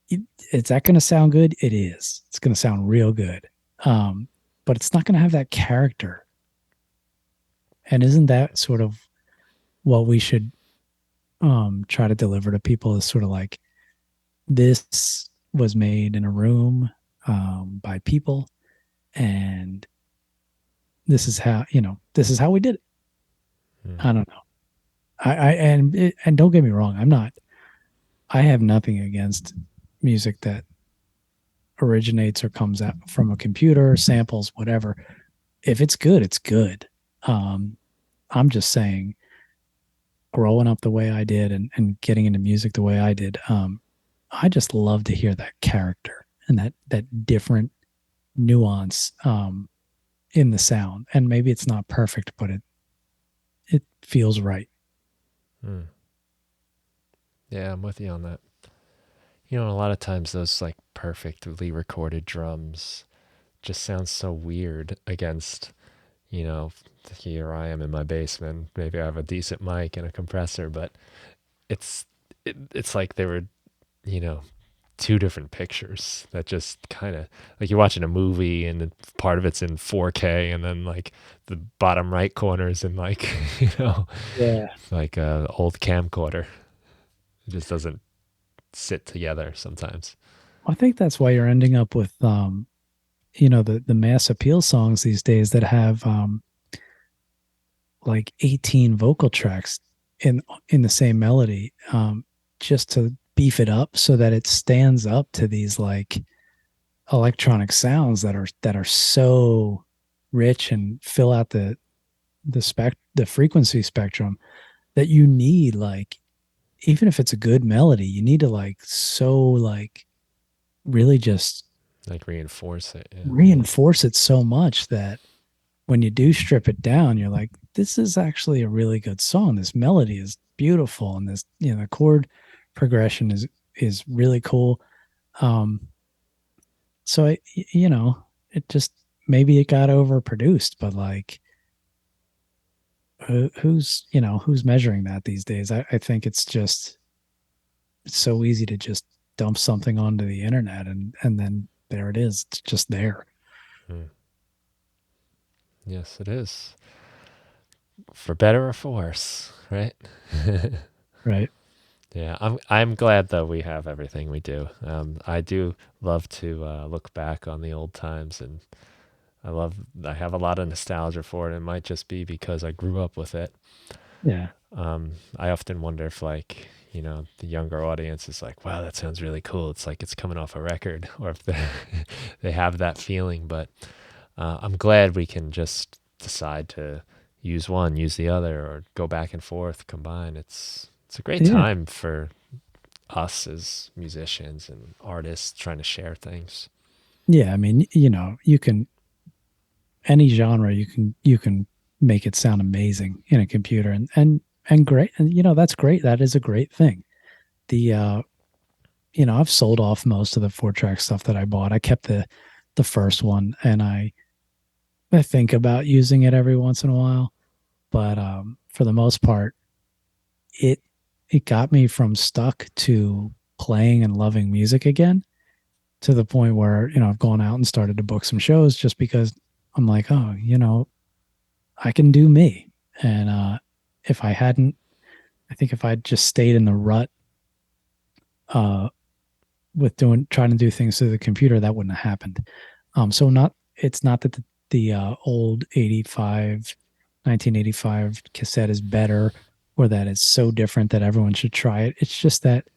it's that going to sound good? It is. It's going to sound real good. But it's not going to have that character. And isn't that sort of what we should try to deliver to people, is sort of like, this was made in a room by people, and this is how we did it. I don't know. And don't get me wrong, I have nothing against music that originates or comes out from a computer, samples, whatever. If it's good, it's good. I'm just saying, growing up the way I did and getting into music the way I did, I just love to hear that character and that different nuance in the sound. And maybe it's not perfect, but it feels right. Yeah, I'm with you on that. A lot of times those like perfectly recorded drums just sound so weird against, here I am in my basement. Maybe I have a decent mic and a compressor, but it's like they were, two different pictures that just kind of, like you're watching a movie and part of it's in 4K and then like the bottom right corner is in like, Yeah. like a old camcorder. It just doesn't sit together sometimes. I think that's why you're ending up with the mass appeal songs these days that have like 18 vocal tracks in the same melody, just to beef it up so that it stands up to these like electronic sounds that are so rich and fill out the frequency spectrum, that you need, like, even if it's a good melody, you need to like really just Like reinforce it. Yeah. reinforce it so much that when you do strip it down, you're like, this is actually a really good song. This melody is beautiful, and this, the chord progression is really cool. So it just, maybe it got overproduced, but like, who's measuring that these days? I think it's so easy to just dump something onto the internet, and then there it is. It's just there. Yes, it is. For better or for worse, right? Right. Yeah, I'm glad though we have everything we do. I do love to look back on the old times, and I have a lot of nostalgia for it. It might just be because I grew up with it. Yeah. I often wonder if, like, the younger audience is like, wow, that sounds really cool. It's like it's coming off a record, or if they have that feeling. But I'm glad we can just decide to use one, use the other, or go back and forth, combine. It's a great time for us as musicians and artists trying to share things. Yeah. I mean, you can, any genre, you can make it sound amazing in a computer, and great. And, that's great. That is a great thing. The, I've sold off most of the 4-track stuff that I bought. I kept the first one, and I think about using it every once in a while, but for the most part, it got me from stuck to playing and loving music again. to the point where, I've gone out and started to book some shows just because I'm like, oh, I can do me. And if I hadn't, I think if I'd just stayed in the rut uh, with trying to do things through the computer, that wouldn't have happened. So it's not that the old 1985 cassette is better or that it's so different that everyone should try it. It's just that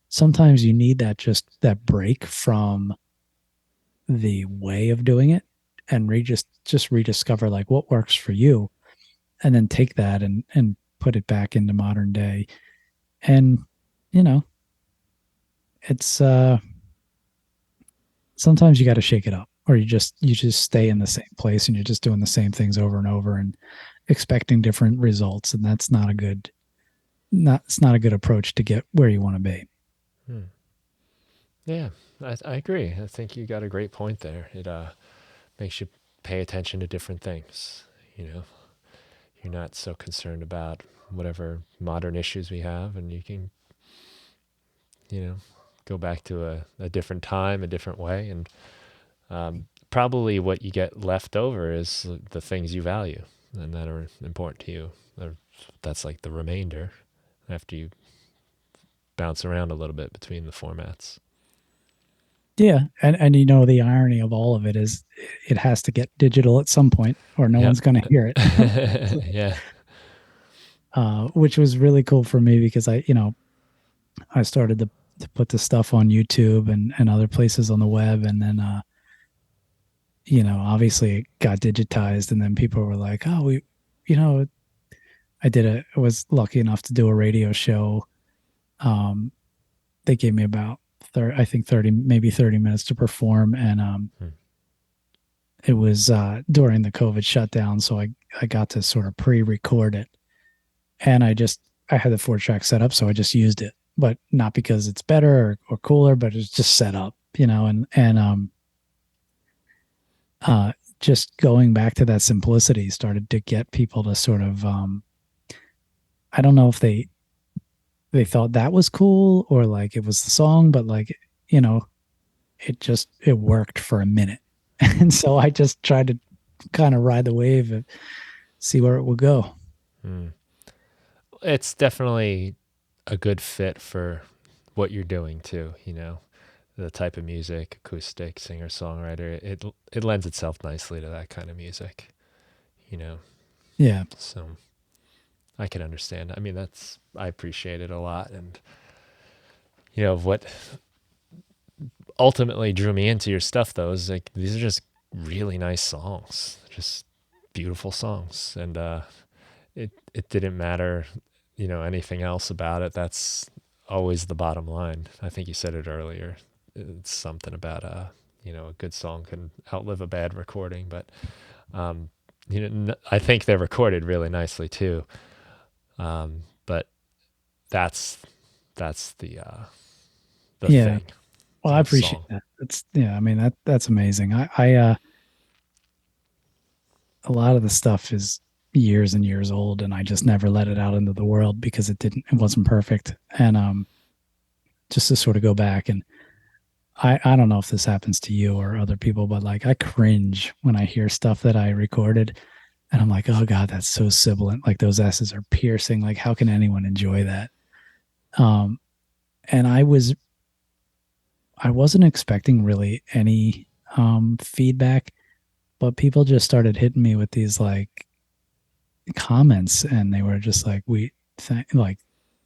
sometimes you need that break from the way of doing it and just rediscover like what works for you, and then take that and put it back into modern day. And you know it's sometimes you got to shake it up, or you just stay in the same place and you're just doing the same things over and over and expecting different results, and that's not a good not it's not a good approach to get where you want to be. Hmm. Yeah, I agree. I think you got a great point there. It makes you pay attention to different things. You know, you're not so concerned about whatever modern issues we have, and you can, you know, go back to a different time, a different way, and probably what you get left over is the things you value and that are important to you. That's like the remainder after you bounce around a little bit between the formats. Yeah, and the irony of all of it is it has to get digital at some point, or no Yep. one's going to hear it. Yeah. Which was really cool for me because I started to put the stuff on YouTube and other places on the web, and then obviously it got digitized, and then people were like, oh, you know I was lucky enough to do a radio show. They gave me about 30, I think 30, maybe 30 minutes to perform, and Hmm. it was during the COVID shutdown, so I got to sort of pre-record it, and I had the 4-track set up, so I just used it, but not because it's better or cooler, but it's just set up, and uh, just going back to that simplicity started to get people to sort of I don't know if they thought that was cool or like it was the song, but like you know it worked for a minute, and so I just tried to kind of ride the wave and see where it would go. Hmm. It's definitely a good fit for what you're doing too. You know, the type of music, acoustic, singer songwriter. It lends itself nicely to that kind of music. You know, Yeah, so I can understand. I mean, I appreciate it a lot, and what ultimately drew me into your stuff though is like these are just really nice songs, just beautiful songs, and it didn't matter, anything else about it. That's always the bottom line. I think you said it earlier. It's something about a good song can outlive a bad recording, but um, I think they're recorded really nicely too. But that's the yeah. thing. Well, I The appreciate song. that. That's yeah. I mean that's amazing. A lot of the stuff is years and years old, and I just never let it out into the world because it wasn't perfect, and just to sort of go back and I don't know if this happens to you or other people, but like I cringe when I hear stuff that I recorded, and I'm like, oh god, that's so sibilant. Like those S's are piercing. Like how can anyone enjoy that? Um, and I wasn't expecting really any feedback, but people just started hitting me with these like comments, and they were just like, like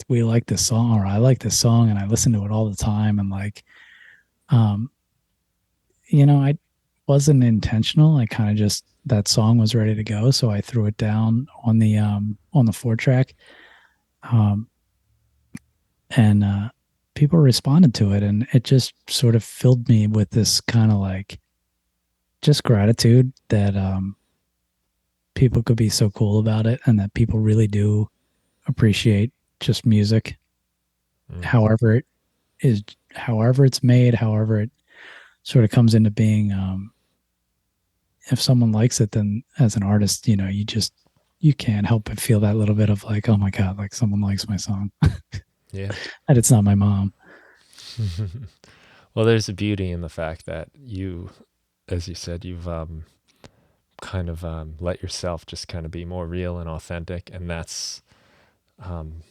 we like this song, or I like this song, and I listen to it all the time, and like, um, I wasn't intentional. I kind of just that song was ready to go, so I threw it down on the 4-track, um, and people responded to it, and it just sort of filled me with this kind of like just gratitude that people could be so cool about it, and that people really do appreciate just music, Mm. however it is, however it's made, however it sort of comes into being. If someone likes it, then as an artist, you can't help but feel that little bit of like, oh my god, like someone likes my song, Yeah. and it's not my mom. Well, there's a beauty in the fact that as you said, you've kind of let yourself just kind of be more real and authentic, and that's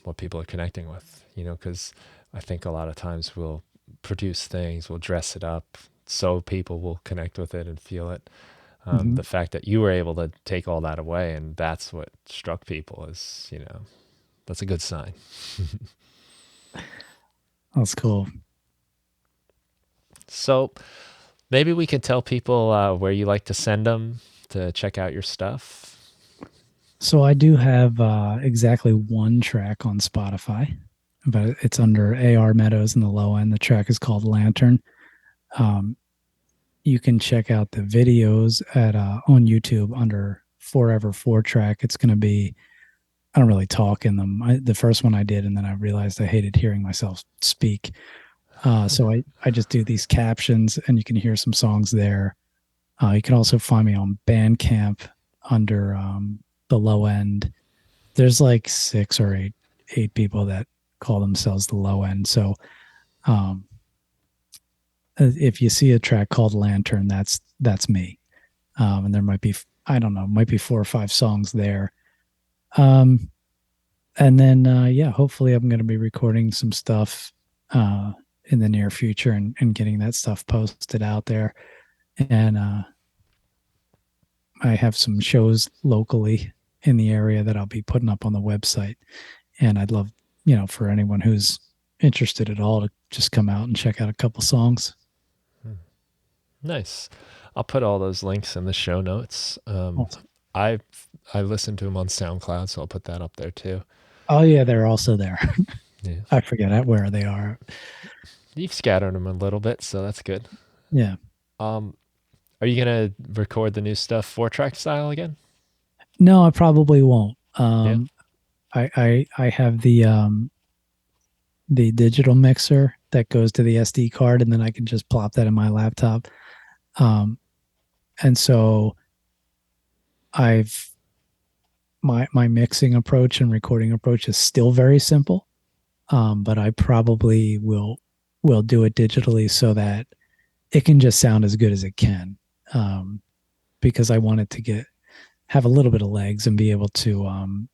what people are connecting with. Because I think a lot of times we'll produce things, we'll dress it up so people will connect with it and feel it. Hmm. The fact that you were able to take all that away and that's what struck people is, that's a good sign. That's cool. So maybe we could tell people where you like to send them to check out your stuff. So I do have exactly one track on Spotify, but it's under AR Meadows in the low end. The track is called Lantern. Um, you can check out the videos at on YouTube under Forever Four track. It's going to be, I don't really talk in them. The first one I did, and then I realized I hated hearing myself speak. So I just do these captions, and you can hear some songs there. You can also find me on Bandcamp under the low end. There's like six or eight people that call themselves the low end. So um, if you see a track called Lantern, that's me. And there might be, I don't know, might be four or five songs there. Um, and then yeah, hopefully I'm going to be recording some stuff in the near future and getting that stuff posted out there. And I have some shows locally in the area that I'll be putting up on the website. And I'd love, for anyone who's interested at all to just come out and check out a couple songs. Nice. I'll put all those links in the show notes. Awesome. I I listen to them on SoundCloud, so I'll put that up there too. Oh yeah, they're also there. Yeah. I forget where they are. You've scattered them a little bit, so that's good. Yeah. Um, are you gonna record the new stuff 4-track style again? No, I probably won't. Yeah. I have the digital mixer that goes to the SD card, and then I can just plop that in my laptop. Um, and so I've my mixing approach and recording approach is still very simple. But I probably will do it digitally so that it can just sound as good as it can. Because I want it to have a little bit of legs and be able to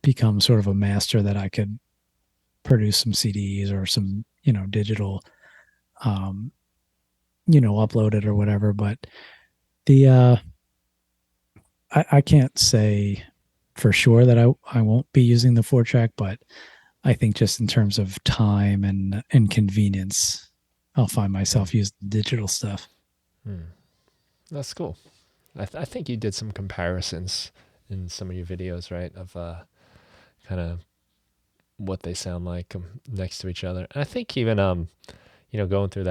become sort of a master that I could produce some CDs or some digital upload it or whatever. But the I can't say for sure that I won't be using the 4-track, but I think just in terms of time and convenience, I'll find myself using digital stuff. Hmm. That's cool. I think you did some comparisons in some of your videos, right? Of kind of what they sound like next to each other. And I think even going through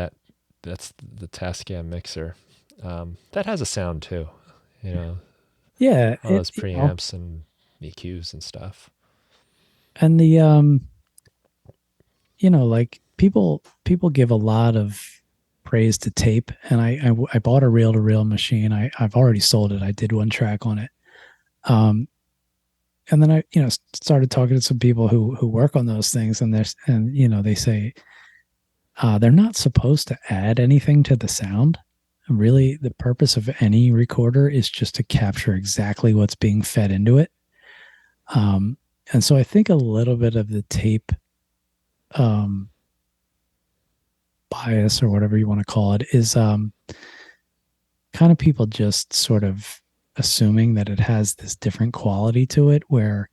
that's the Tascam mixer. That has a sound too. You know, Yeah, all those preamps and EQs and stuff. and the like people give a lot of praise to tape, and I bought a reel to reel machine. I've already sold it. I did one track on it. And then I started talking to some people who work on those things, and they say they're not supposed to add anything to the sound. Really, the purpose of any recorder is just to capture exactly what's being fed into it. And so I think a little bit of the tape um, bias, or whatever you want to call it, is kind of people just sort of assuming that it has this different quality to it, where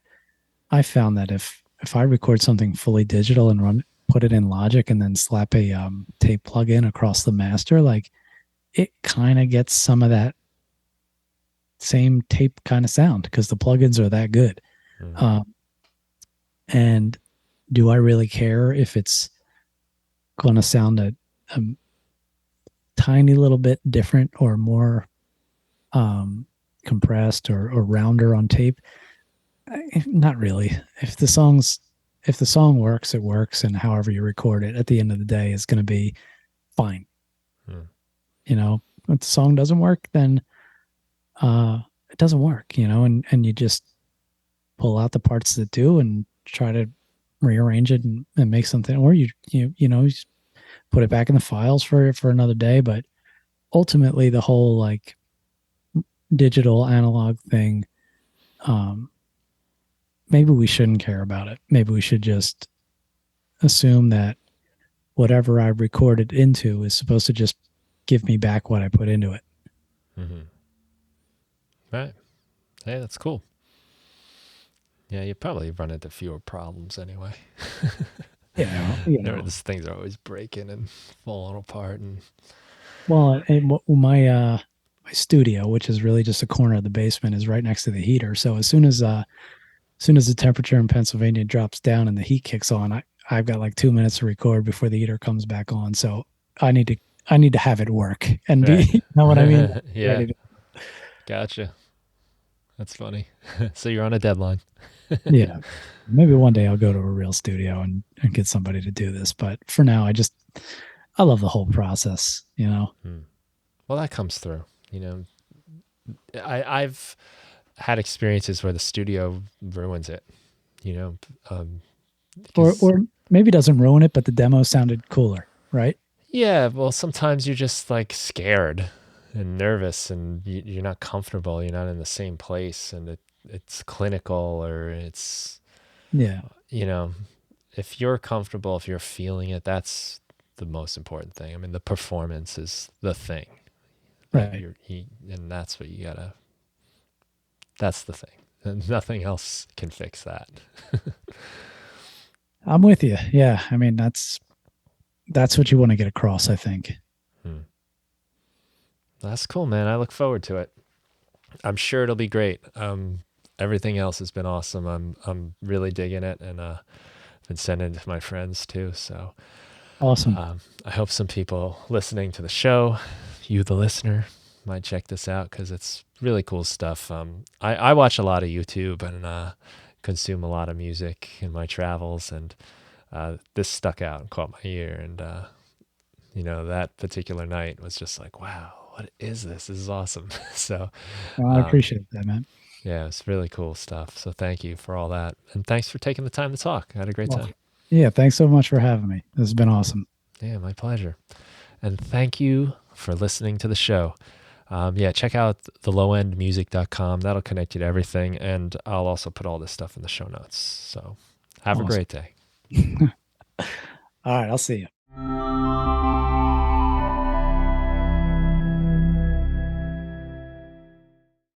I found that if I record something fully digital and put it in Logic and then slap a tape plug-in across the master, like it kind of gets some of that same tape kind of sound because the plugins are that good. Mm. And do I really care if it's going to sound a tiny little bit different or more compressed or rounder on tape? Not really. If the song works, it works, and however you record it, at the end of the day, is going to be fine. Mm. If the song doesn't work, then it doesn't work. And you just pull out the parts that do and try to rearrange it and make something. Or you put it back in the files for another day. But ultimately, the whole like digital analog thing, um, maybe we shouldn't care about it. Maybe we should just assume that whatever I recorded into is supposed to just give me back what I put into it. Mm-hmm. Right. Hey, that's cool. Yeah, you probably run into fewer problems anyway. Yeah, These things are always breaking and falling apart, and well, and my studio, which is really just a corner of the basement, is right next to the heater. So as soon as the temperature in Pennsylvania drops down and the heat kicks on, I've got like 2 minutes to record before the heater comes back on. So I need to I need to have it work and be, right. you know what I mean? Yeah, Ready to, gotcha. That's funny. So you're on a deadline. yeah. Maybe one day I'll go to a real studio and get somebody to do this. But for now, I love the whole process, you know. Hmm. Well, that comes through. I've had experiences where the studio ruins it. You know, because Or maybe it doesn't ruin it, but the demo sounded cooler, right? yeah, well, sometimes you're just like scared and nervous, and you're not comfortable. You're not in the same place, and it's clinical, or it's Yeah. you know, if you're comfortable, if you're feeling it, that's the most important thing. I mean, the performance is the thing that Right. and that's what you gotta. That's the thing, and nothing else can fix that. I'm with you. Yeah. I mean, that's what you want to get across, I think. Hmm. That's cool, man. I look forward to it. I'm sure it'll be great. Everything else has been awesome. I'm really digging it, and been sending it to my friends too. So Awesome. I hope some people listening to the show, you the listener, might check this out because it's really cool stuff. I watch a lot of YouTube and consume a lot of music in my travels, and this stuck out and caught my ear. And that particular night was just like, wow, what is this? This is awesome. So Well, I um, appreciate that, man. yeah, it's really cool stuff. So thank you for all that, and thanks for taking the time to talk. I had a great Well, time. yeah. Thanks so much for having me. This has been awesome. Yeah, my pleasure. And thank you for listening to the show. Yeah, check out thelowendmusic.com. That'll connect you to everything. And I'll also put all this stuff in the show notes. So have a Awesome. great day. All right. I'll see you.